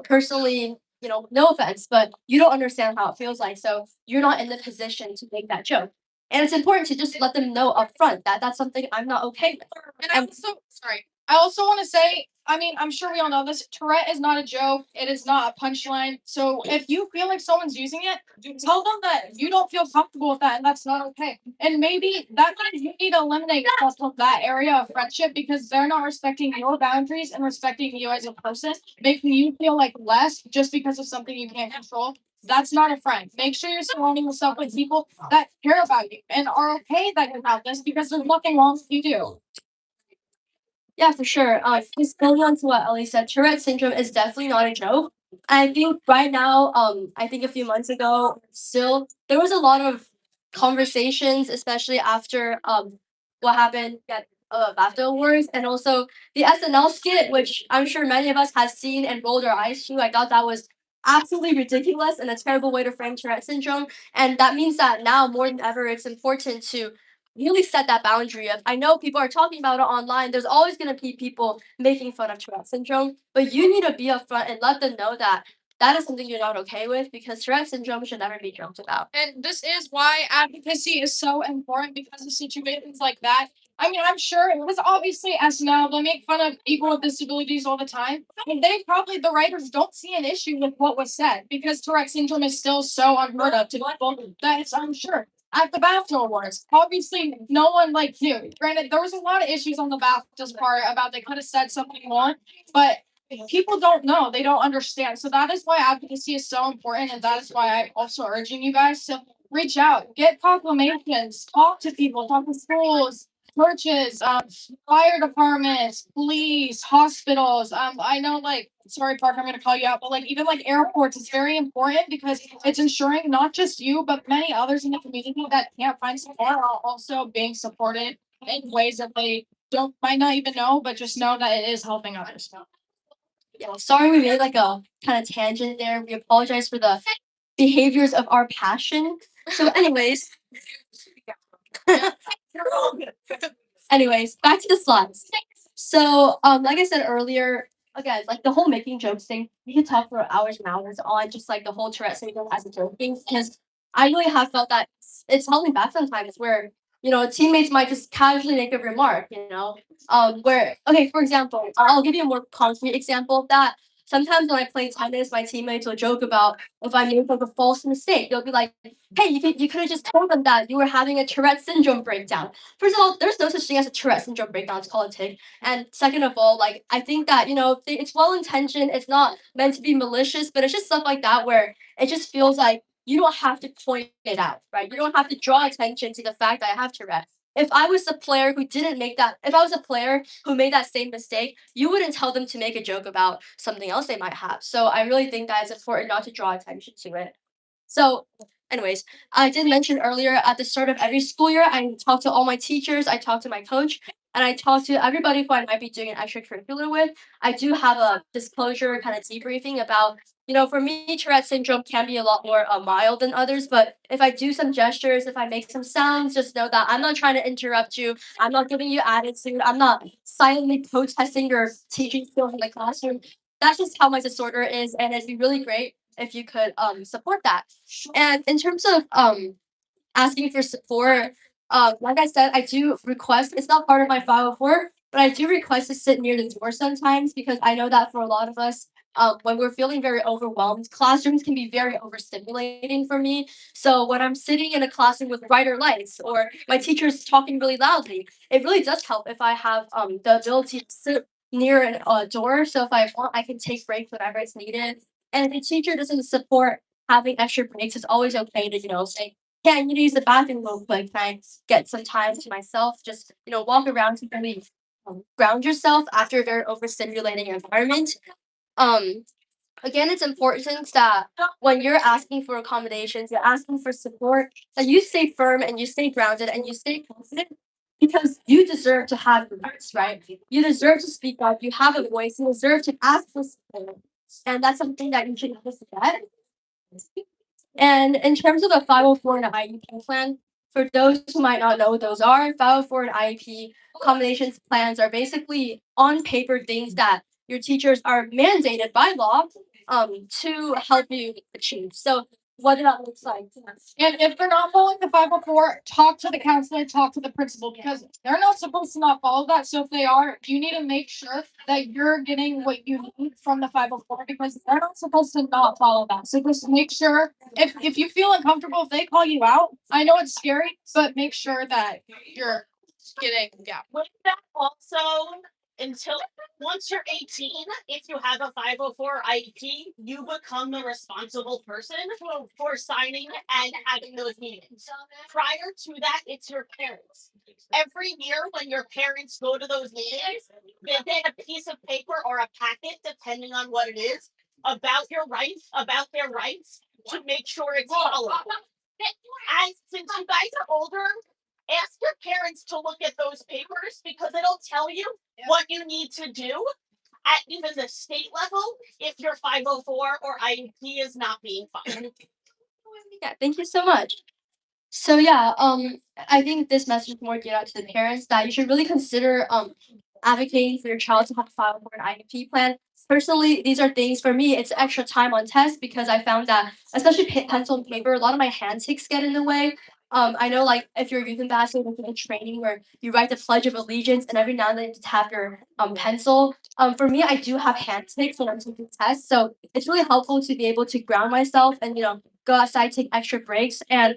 personally. No offense, but you don't understand how it feels like, so you're not in the position to make that joke. And it's important to just let them know upfront that that's something I'm not okay with. And I also sorry. I also want to say, I mean, I'm sure we all know this. Tourette is not a joke. It is not a punchline. So if you feel like someone's using it, tell them that you don't feel comfortable with that, and that's not okay. And maybe that means you need to eliminate yourself from that area of friendship because they're not respecting your boundaries and respecting you as a person, making you feel like less just because of something you can't control. That's not a friend. Make sure you're surrounding yourself with people that care about you and are okay that you have this because there's nothing wrong if you do. Yeah, for sure. Just building on to what Ellie said, Tourette syndrome is definitely not a joke. I think right now, I think a few months ago, still there was a lot of conversations, especially after what happened at BAFTA Awards, and also the SNL skit, which I'm sure many of us have seen and rolled our eyes to. I thought that was absolutely ridiculous and a terrible way to frame Tourette syndrome, and that means that now more than ever, it's important to really set that boundary of I know people are talking about it online. There's always gonna be people making fun of Tourette syndrome, but you need to be upfront and let them know that that is something you're not okay with because Tourette syndrome should never be joked about. And this is why advocacy is so important because of situations like that. I mean, I'm sure it was obviously SNL. They make fun of people with disabilities all the time. And they probably, the writers, don't see an issue with what was said because Tourette syndrome is still so unheard of to people that it's unsure. At the BAFTA Awards, obviously, no one like you. Granted, there was a lot of issues on the BAFTA's part about they could have said something more, but people don't know, they don't understand. So that is why advocacy is so important, and that is why I'm also urging you guys to reach out, get proclamations, talk to people, talk to schools, churches, fire departments, police, hospitals. I know, like, sorry, Park, I'm gonna call you out, but like even like airports, it's very important because it's ensuring not just you, but many others in the community that can't find support are also being supported in ways that they don't might not even know, but just know that it is helping others. Yeah, sorry we made like a kind of tangent there. We apologize for the behaviors of our passion. So, anyways, anyways, back to the slides. So, like I said earlier, again, like the whole making jokes thing, we could talk for hours and hours on just like the whole Tourette syndrome as a joke thing because I really have felt that it's held me back sometimes where, teammates might just casually make a remark, where okay, for example, I'll give you a more concrete example of that. Sometimes when I play tennis, my teammates will joke about if I make like a false mistake. They'll be like, "Hey, you could have just told them that you were having a Tourette syndrome breakdown." First of all, there's no such thing as a Tourette syndrome breakdown. It's called a tic. And second of all, like I think that it's well intentioned. It's not meant to be malicious, but it's just stuff like that where it just feels like you don't have to point it out, right? You don't have to draw attention to the fact that I have Tourette. If I was the player who didn't make that, if I was a player who made that same mistake, you wouldn't tell them to make a joke about something else they might have. So I really think that it's important not to draw attention to it. So, anyways, I did mention earlier at the start of every school year, I talk to all my teachers, I talk to my coach, and I talk to everybody who I might be doing an extracurricular with. I do have a disclosure kind of debriefing about, for me, Tourette syndrome can be a lot more mild than others. But if I do some gestures, if I make some sounds, just know that I'm not trying to interrupt you. I'm not giving you attitude. I'm not silently protesting your teaching skills in the classroom. That's just how my disorder is, and it'd be really great if you could support that. And in terms of asking for support. Like I said, I do request. It's not part of my 504, but I do request to sit near the door sometimes because I know that for a lot of us, when we're feeling very overwhelmed, classrooms can be very overstimulating for me. So when I'm sitting in a classroom with brighter lights or my teacher's talking really loudly, it really does help if I have the ability to sit near a door. So if I want, I can take breaks whenever it's needed. And if the teacher doesn't support having extra breaks, it's always okay to say, yeah, I need to use the bathroom real quick. Can I get some time to myself? Just, walk around to really ground yourself after a very overstimulating environment. Um, Again, it's important that when you're asking for accommodations, you're asking for support, that you stay firm and you stay grounded and you stay confident because you deserve to have your rights, right? You deserve to speak up. You have a voice. You deserve to ask for support. And that's something that you should never forget. And in terms of a 504 and an IEP plan, for those who might not know what those are, 504 and IEP accommodations plans are basically on paper things that your teachers are mandated by law to help you achieve. So what that looks like. And if they're not following the 504, talk to the counselor, talk to the principal because they're not supposed to not follow that. So if they are, you need to make sure that you're getting what you need from the 504 because they're not supposed to not follow that. So just make sure if you feel uncomfortable, if they call you out, I know it's scary, but make sure that you're getting With that also, until once you're 18, if you have a 504 IEP, you become the responsible person for signing and having those meetings. Prior to that, it's your parents. Every year when your parents go to those meetings, they get a piece of paper or a packet, depending on what it is, about their rights to make sure it's followed. And since you guys are older, ask your parents to look at those papers because it'll tell you what you need to do at even the state level if your 504 or IEP is not being followed. Yeah, thank you so much. So yeah, I think this message is more geared out to the parents that you should really consider advocating for your child to have a file for an IEP plan. Personally, these are things for me. It's extra time on tests because I found that, especially pencil and paper, a lot of my hand tics get in the way. I know, like if you're a youth ambassador, there's like a training where you write the Pledge of Allegiance, and every now and then you tap your pencil. For me, I do have hand tics when I'm taking tests, so it's really helpful to be able to ground myself and go outside, take extra breaks, and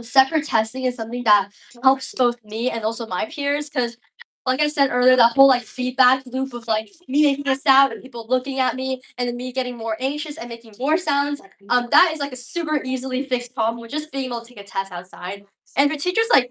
separate testing is something that helps both me and also my peers because like I said earlier, that whole like feedback loop of like me making a sound and people looking at me and then me getting more anxious and making more sounds, that is like a super easily fixed problem with just being able to take a test outside. And for teachers like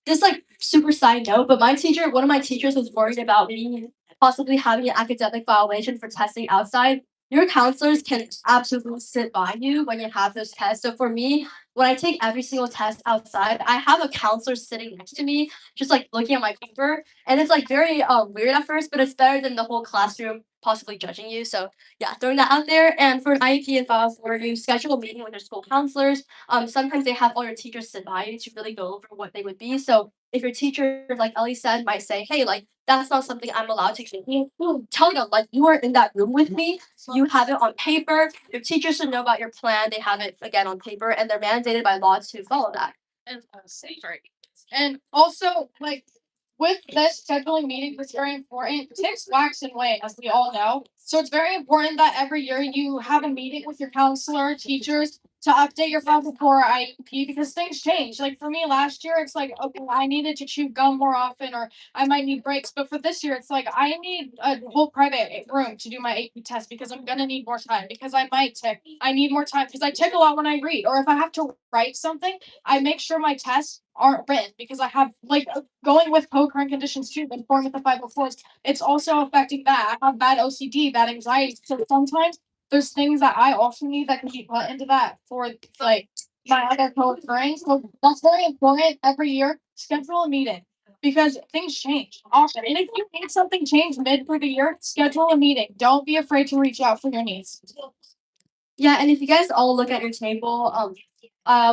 this like super side note, but one of my teachers was worried about me possibly having an academic violation for testing outside. Your counselors can absolutely sit by you when you have those tests. So for me, when I take every single test outside, I have a counselor sitting next to me, just like looking at my paper. And it's like very weird at first, but it's better than the whole classroom possibly judging you. So yeah, throwing that out there. And for an IEP and 504, you schedule a meeting with your school counselors. Sometimes they have all your teachers sit by you to really go over what they would be. So if your teacher, like Ellie said, might say, hey, like, that's not something I'm allowed to communicate, tell them, like, you are in that room with me. You have it on paper. Your teachers should know about your plan. They have it, again, on paper, and they're mandated by law to follow that. And right. And also, like with this scheduling meetings, it's very important. Ticks wax and wane, as we all know. So it's very important that every year you have a meeting with your counselor, teachers, to update your 504 IEP because things change. Like for me last year, it's like, okay, I needed to chew gum more often, or I might need breaks. But for this year, it's like I need a whole private room to do my AP test because I'm gonna need more time because I might tick. I need more time because I tick a lot when I read, or if I have to write something, I make sure my tests aren't written because I have like going with co-current conditions too, but going with the 504s, it's also affecting that. I have bad OCD, bad anxiety. So sometimes there's things that I also need that can be put into that for like my other co-occurring. So that's very important every year. Schedule a meeting because things change often. And if you need something changed mid through the year, schedule a meeting. Don't be afraid to reach out for your needs. Yeah, and if you guys all look at your table,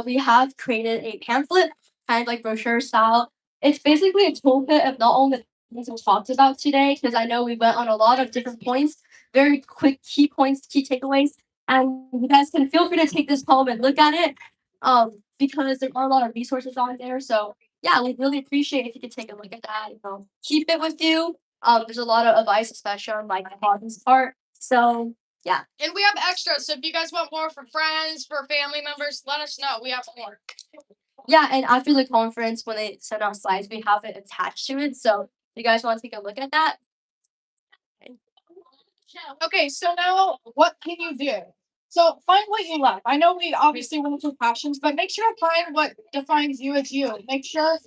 we have created a pamphlet, kind of like brochure style. It's basically a toolkit of not only the things we talked about today, because I know we went on a lot of different points, very quick key points, key takeaways, and you guys can feel free to take this home and look at it, because there are a lot of resources on there. So yeah, we'd really appreciate if you could take a look at that. Keep it with you. There's a lot of advice, especially on like the hobbies part. So yeah. And we have extras. So if you guys want more for friends, for family members, let us know. We have more. Yeah, and after the conference, when they send out slides, we have it attached to it. So if you guys want to take a look at that. Okay, so now what can you do? So find what you love. I know we obviously went through passions, but make sure to find what defines you as you. Make sure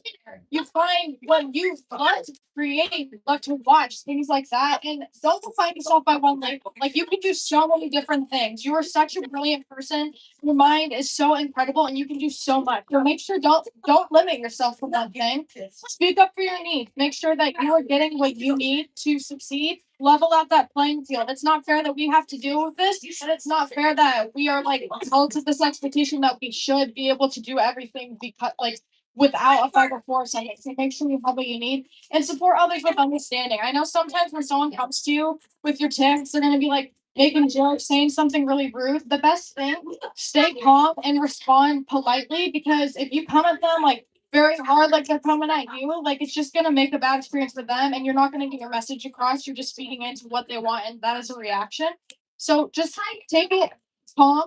you find what you love to create, love to watch, things like that. And don't define yourself by one label. Like you can do so many different things. You are such a brilliant person. Your mind is so incredible and you can do so much. So make sure don't limit yourself for one thing. Speak up for your needs. Make sure that you are getting what you need to succeed. Level out that playing field. It's not fair that we have to deal with this, and it's not fair that we are like held to this expectation that we should be able to do everything because like without a 504 second. So make sure you have what you need and support others with understanding. I know sometimes when someone comes to you with your tics, they're gonna be like making jokes, saying something really rude. The best thing, stay calm and respond politely because if you come at them like very hard, like they're coming at you, like it's just gonna make a bad experience for them, and you're not gonna get your message across. You're just feeding into what they want, and that is a reaction. So just take it calm,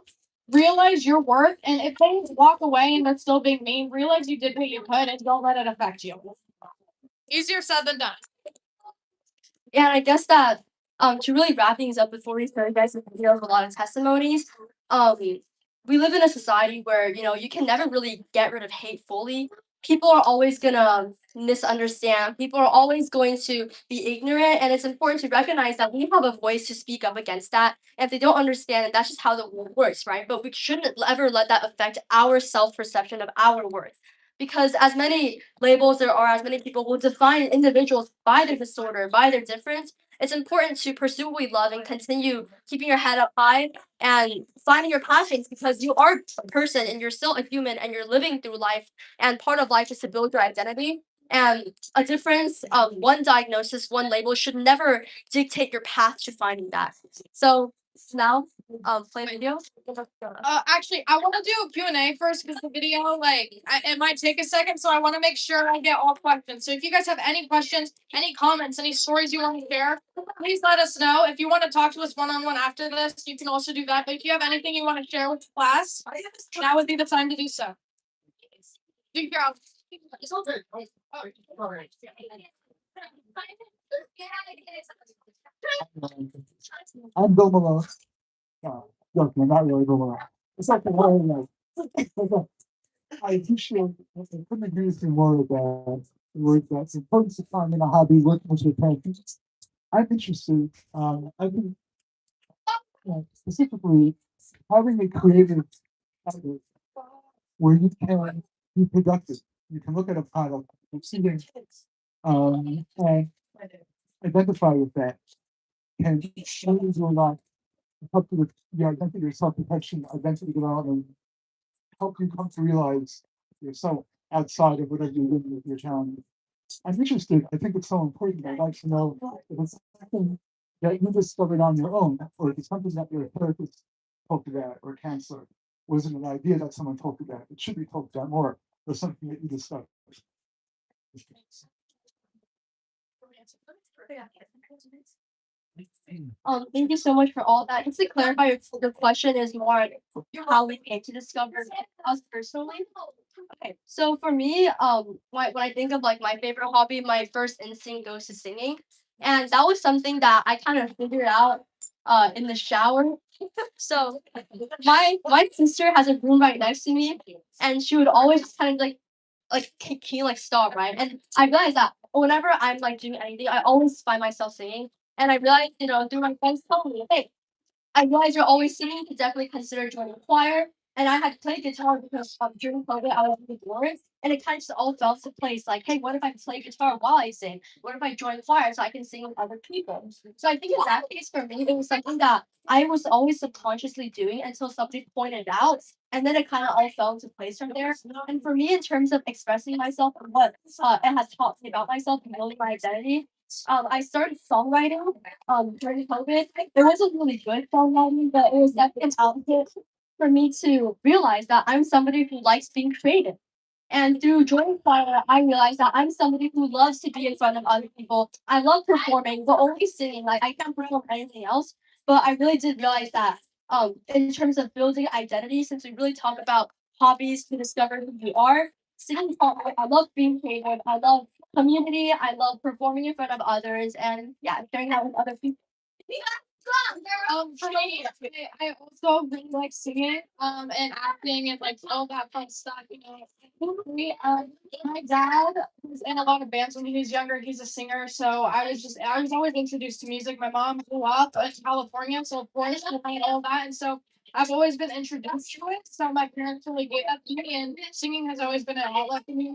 realize your worth, and if they walk away and they're still being mean, realize you did what you could, and don't let it affect you. Easier said than done. Yeah, and I guess that to really wrap things up before we start, you guys hear a lot of testimonies. We live in a society where you can never really get rid of hate fully. People are always gonna misunderstand. People are always going to be ignorant, and it's important to recognize that we have a voice to speak up against that. And if they don't understand it, that's just how the world works, right? But we shouldn't ever let that affect our self perception of our worth. Because as many labels there are, as many people will define individuals by their disorder, by their difference, it's important to pursue what we love and continue keeping your head up high and finding your passions because you are a person and you're still a human and you're living through life. And part of life is to build your identity. And a difference, one diagnosis, one label should never dictate your path to finding that. So now, play the video. Actually, I want to do a Q&A first because the video, like, it might take a second, so I want to make sure I get all questions. So if you guys have any questions, any comments, any stories you want to share, please let us know. If you want to talk to us one-on-one after this, you can also do that. But if you have anything you want to share with the class, now would be the time to do so. Do your job. I'm Bill Malone. Look, I'm not really Bill Malone. It's like the way like, I appreciate I couldn't agree with you more about the word that it's important to finding a hobby working with your parents. I'm interested, I think specifically having a creative outlet where you can be productive. You can look at a product, succeeding, and identify with that, can change your life, help you with your identity, your self protection, identity development, help you come to realize yourself outside of whatever you're doing with your talent. I'm interested. I think it's so important. I'd like to know if it's something that you discovered on your own, or if it's something that your therapist talked about, or counselor. Was it an idea that someone talked about? It should be talked about more, or something that you discovered. Thank you so much for all that. Just to clarify, your question is more how we came to discover us personally. Okay, so for me, when I think of like my favorite hobby, my first instinct goes to singing, and that was something that I kind of figured out in the shower. So my sister has a room right next to me, and she would always just kind of like can you like stop, right? And I realized that whenever I'm like doing anything, I always find myself singing, and I realized through my friends telling me, hey, I realized you're always singing. You could definitely consider joining choir. And I had played guitar because during COVID I was really bored, and it kind of just all fell into place. Like, hey, what if I play guitar while I sing? What if I join choir so I can sing with other people? So I think in that case for me, it was something that I was always subconsciously doing until somebody pointed it out, and then it kind of all fell into place from there. And for me, in terms of expressing myself and what it has taught me about myself and building my identity, I started songwriting during COVID. It wasn't really good songwriting, but it was definitely an outlet for me to realize that I'm somebody who likes being creative. And through joining choir, I realized that I'm somebody who loves to be in front of other people. I love performing, but only singing. Like I can't perform anything else. But I really did realize that in terms of building identity, since we really talk about hobbies to discover who you are, singing taught me I love being creative. I love community. I love performing in front of others, and yeah, sharing that with other people. For me, I also really like singing, and acting and like all that fun stuff. My dad was in a lot of bands when he was younger. He's a singer, so I was always introduced to music. My mom grew up in California, so of course, and all that, and so I've always been introduced to it. So my parents really gave that to me, and singing has always been an outlet for me.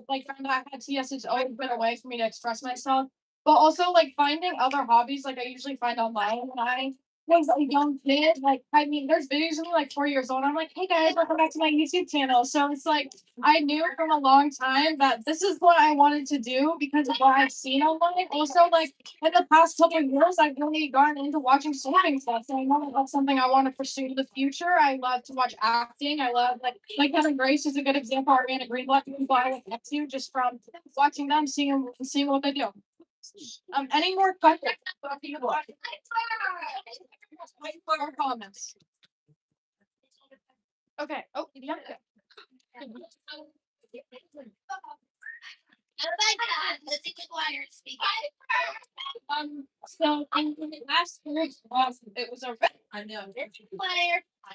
Like from that I had TS, it's always been a way for me to express myself. But also like finding other hobbies, like I usually find online when I was a young kid. Like I mean, there's videos of me like 4 years old. I'm like, hey guys, welcome back to my YouTube channel. So it's like I knew from a long time that this is what I wanted to do because of what I've seen online. Also, like in the past couple of years, I've really gotten into watching swimming stuff. So I know that that's something I want to pursue in the future. I love to watch acting. I love like Kevin Grace is a good example. Ariana Greenblatt, who I look up to just from watching them, seeing what they do. Any more questions? Or comments? Okay. Oh, yeah. So in the last group, it was a I know.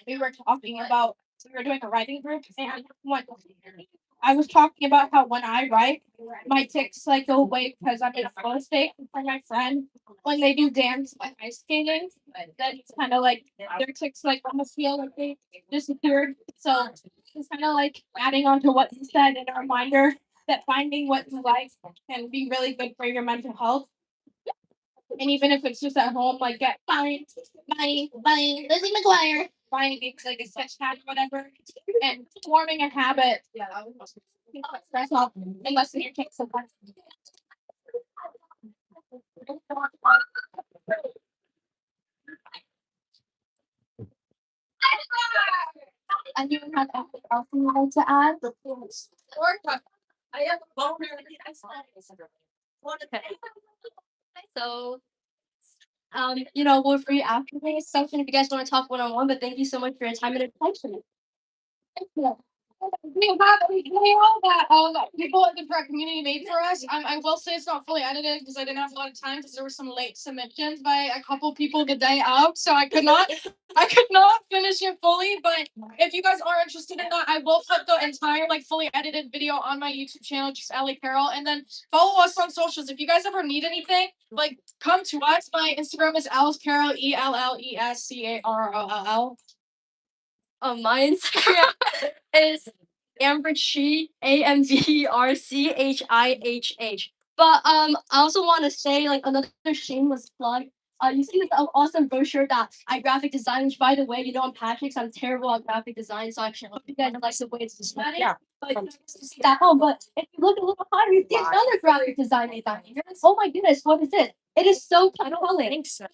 We were talking about we were doing a writing group, and what I was talking about how when I write, my tics like go away because I'm in a flow state. For my friend, when they do dance like ice skating, then it's kind of like their tics like almost feel like they disappeared. So it's kind of like adding on to what you said and a reminder that finding what you like can be really good for your mental health. And even if it's just at home, like get Lizzie McGuire, buying like a sketch pad or whatever, and forming a habit. Yeah, stress off unless you take some time. And you have anything else you would like to add? I have a okay. So we're free after this session if you guys want to talk one-on-one, but thank you so much for your time and attention. Thank you. We all that people in the prep community made for us. I will say it's not fully edited because I didn't have a lot of time because there were some late submissions by a couple people the day of, so I could not finish it fully. But if you guys are interested in that, I will put the entire like fully edited video on my YouTube channel, just Ellie Carroll, and then follow us on socials. If you guys ever need anything, like come to us. My Instagram is Ellie Carroll, ELLESCARROLL. My Instagram is Amberchih, AMBRCHIHH. But I also want to say like another shameless plug. You see this awesome brochure that I graphic design, which by the way, you know I'm Patrick, so I'm terrible at graphic design, so I hope you guys like the way it's displayed. Yeah. But you can see that home. But if you look a little higher, you see another graphic design design. Oh my goodness, what is this? It is so compelling. So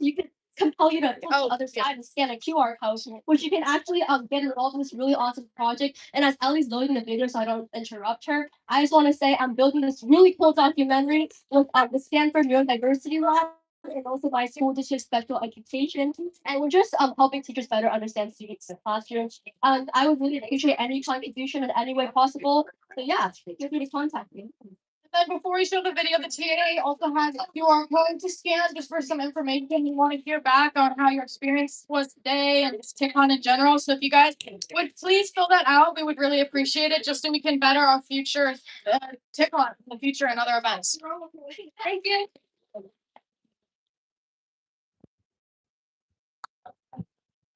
you can compel you to go to the other side and scan a QR code, which you can actually get involved in this really awesome project. And as Ellie's loading the video, so I don't interrupt her, I just want to say I'm building this really cool documentary with the Stanford Neurodiversity Lab and also my school district special education. And we're just helping teachers better understand students in the classroom. And I would really appreciate any contribution in any way possible. So yeah, feel free to contact me. Then before we show the video, the TA also has a QR code to scan just for some information. We want to hear back on how your experience was today and just TICON in general. So if you guys would please fill that out, we would really appreciate it just so we can better our future TICON in the future and other events. Thank you.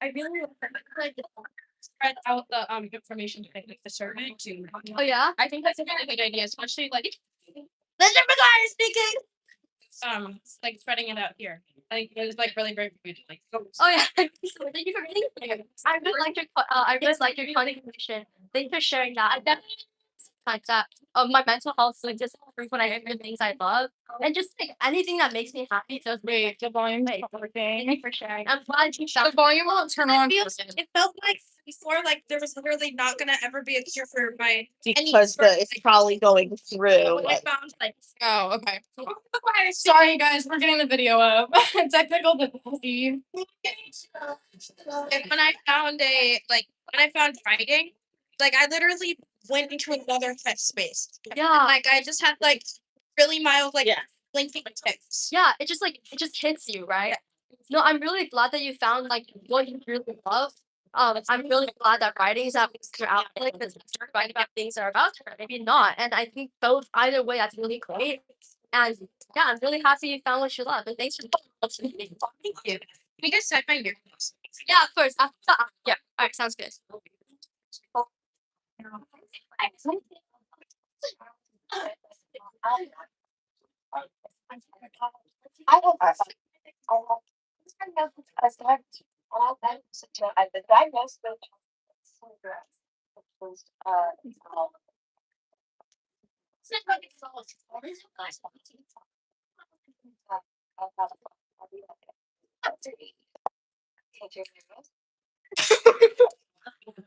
I really like spread out the information to make the survey too. Oh yeah? I think that's a really good idea, especially like Mr. McGuire speaking. like spreading it out here. I think it was like really great for you to like. Oh yeah, thank you for reading. I really like your I really like your contribution. Thank you for sharing that. I definitely like that. My mental health like just improve when I do things I love, and just like anything that makes me happy. So Wait, the volume. thank you for sharing. I'm glad you found. The volume won't turn on. It felt like before, like there was literally not gonna ever be a cure for my because it's probably going through. when I found like Oh, okay. Sorry, guys, we're getting the video up. Technical difficulty. when I found writing, like I literally went into another headspace. Yeah, Like I just had like really mild like Yeah. blinking tics. yeah. It just hits you, right? No, I'm really glad that you found like what you really love. I'm really glad that writing is that you're out like because you're writing about things that are about her, maybe not. And I think both either way, that's really great. And yeah, I'm really happy you found what you love. And thanks for Thank you. Can you guys set my earphones? yeah, of course. Yeah, all right, sounds good. I've been diagnosed with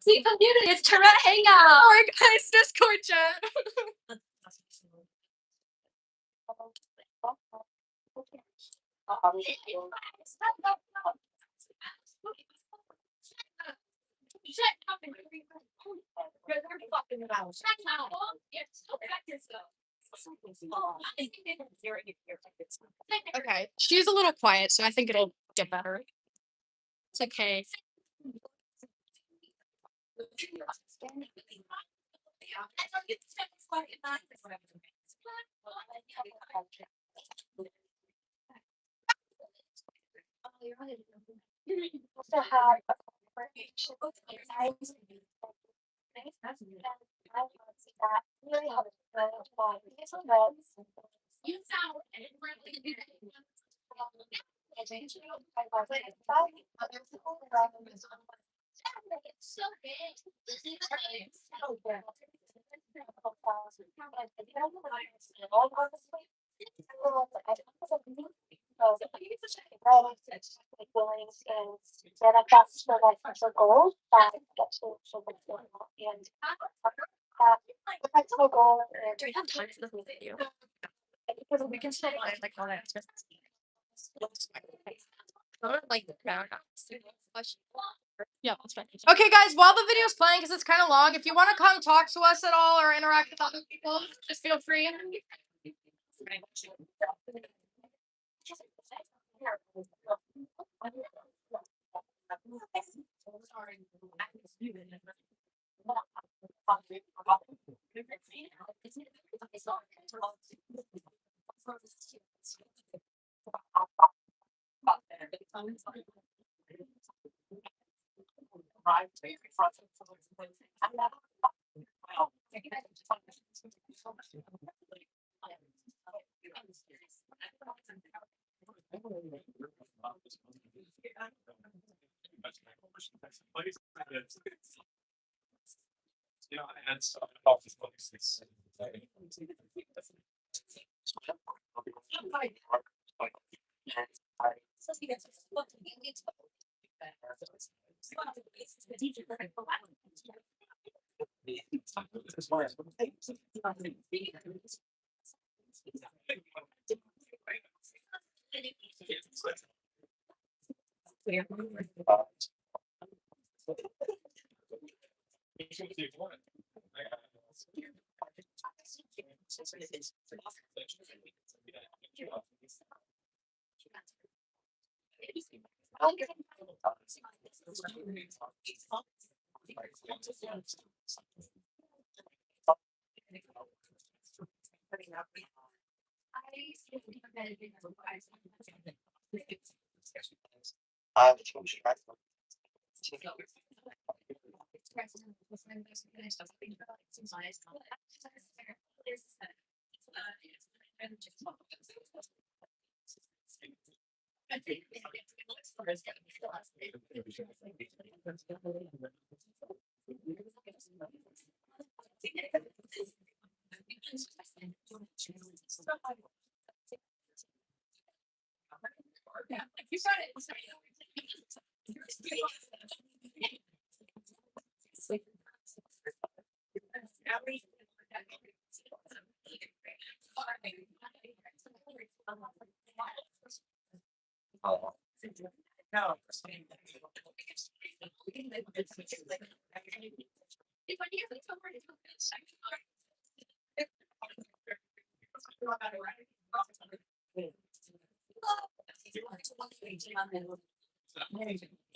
See, community, it's Tourette Hangout. Alright, guys, Discord chat. Okay, she's a little quiet, so I think it'll get better. It's okay. also have really helped You sound so and I've got for goals that get to and that my goal Do we have time for the whole video? Because we can say like all that. Like Yeah, that's fine. Okay, guys, while the video's playing, because it's kind of long, if you want to come talk to us at all or interact with other people, just feel free. Yeah, I had stuff about this place. You started.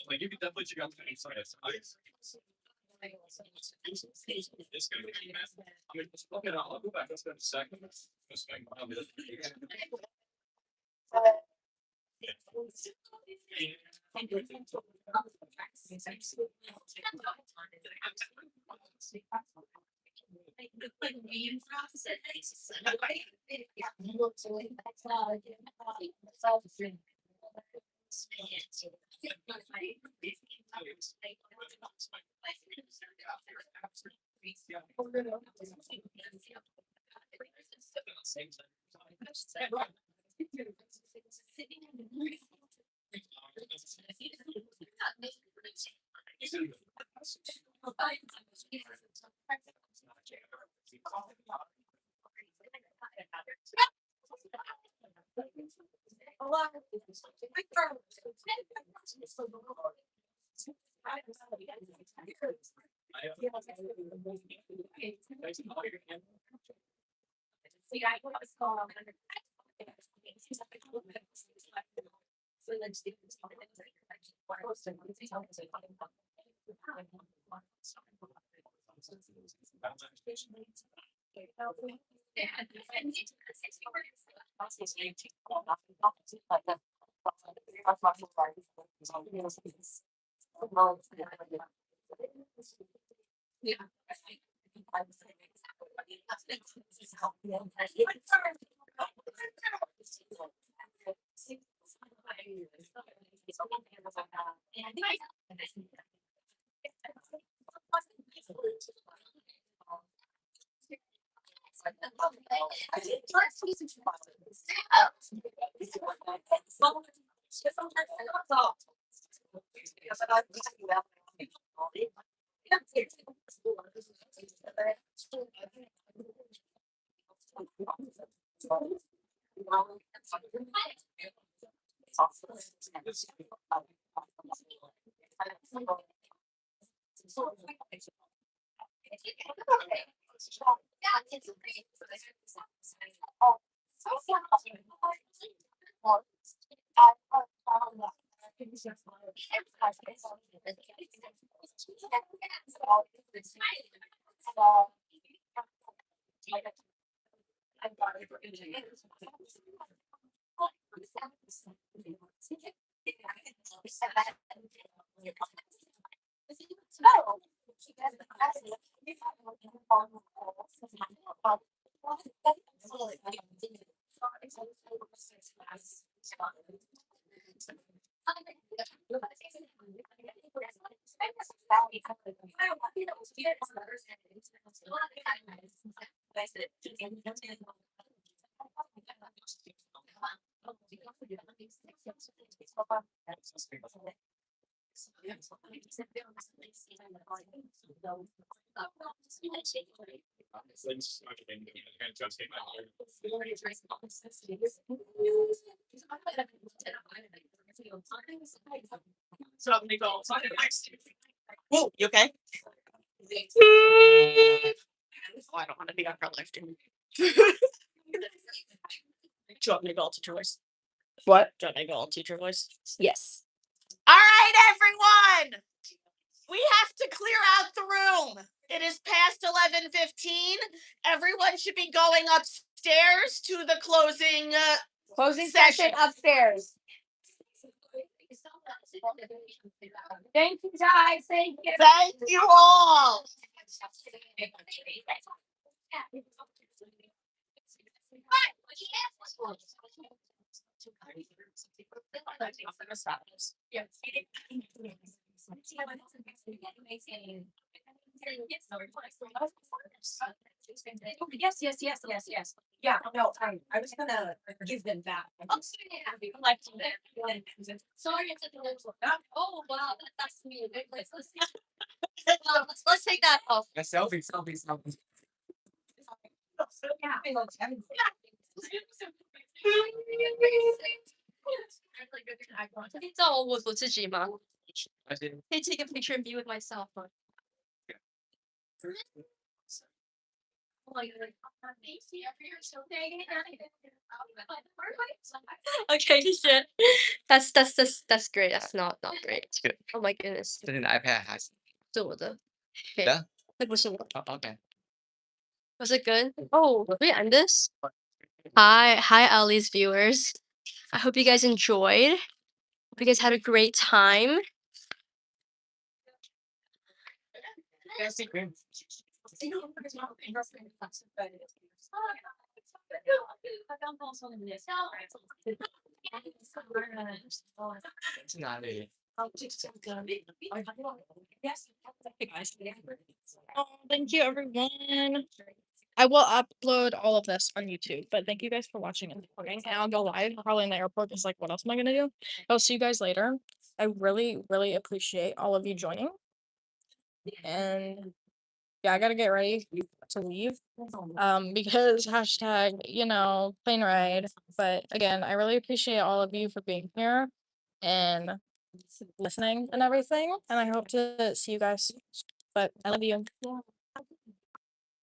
Like you could definitely check out the inside. It's gonna be a mess. I mean, just look at it. I'll go back. Let's go to second. Just like, I'll be Whoa, you okay? Oh, I don't want to be on her lifting. Do you want me to go all teacher voice? What? Do you want me to go all teacher voice? Yes. All right, everyone. We have to clear out the room. It is past 11:15. Everyone should be going upstairs to the closing session upstairs. Thank you guys. Thank you. Thank you all. Yes. Yeah, no, I was gonna give them that. Sorry, it's at the level. Oh wow, that's me. Let's take that off. A selfie.你知道我自己吗？I did. Can you take a picture of me with myself? Okay, shit. That's great. That's not great. It's good. Oh my goodness. 这是你的 iPad 还是是我的。你的？那不是我。OK。Was it good? Oh, we end this? Hi, Ellie's viewers. I hope you guys enjoyed. Hope you guys had a great time. Thank you, everyone. I will upload all of this on YouTube, but thank you guys for watching and supporting. And I'll go live probably in the airport because, like, what else am I gonna do? I'll see you guys later. I really, really appreciate all of you joining. And yeah, I gotta get ready to leave. Because hashtag, plane ride. But again, I really appreciate all of you for being here and listening and everything. And I hope to see you guys. But I love you.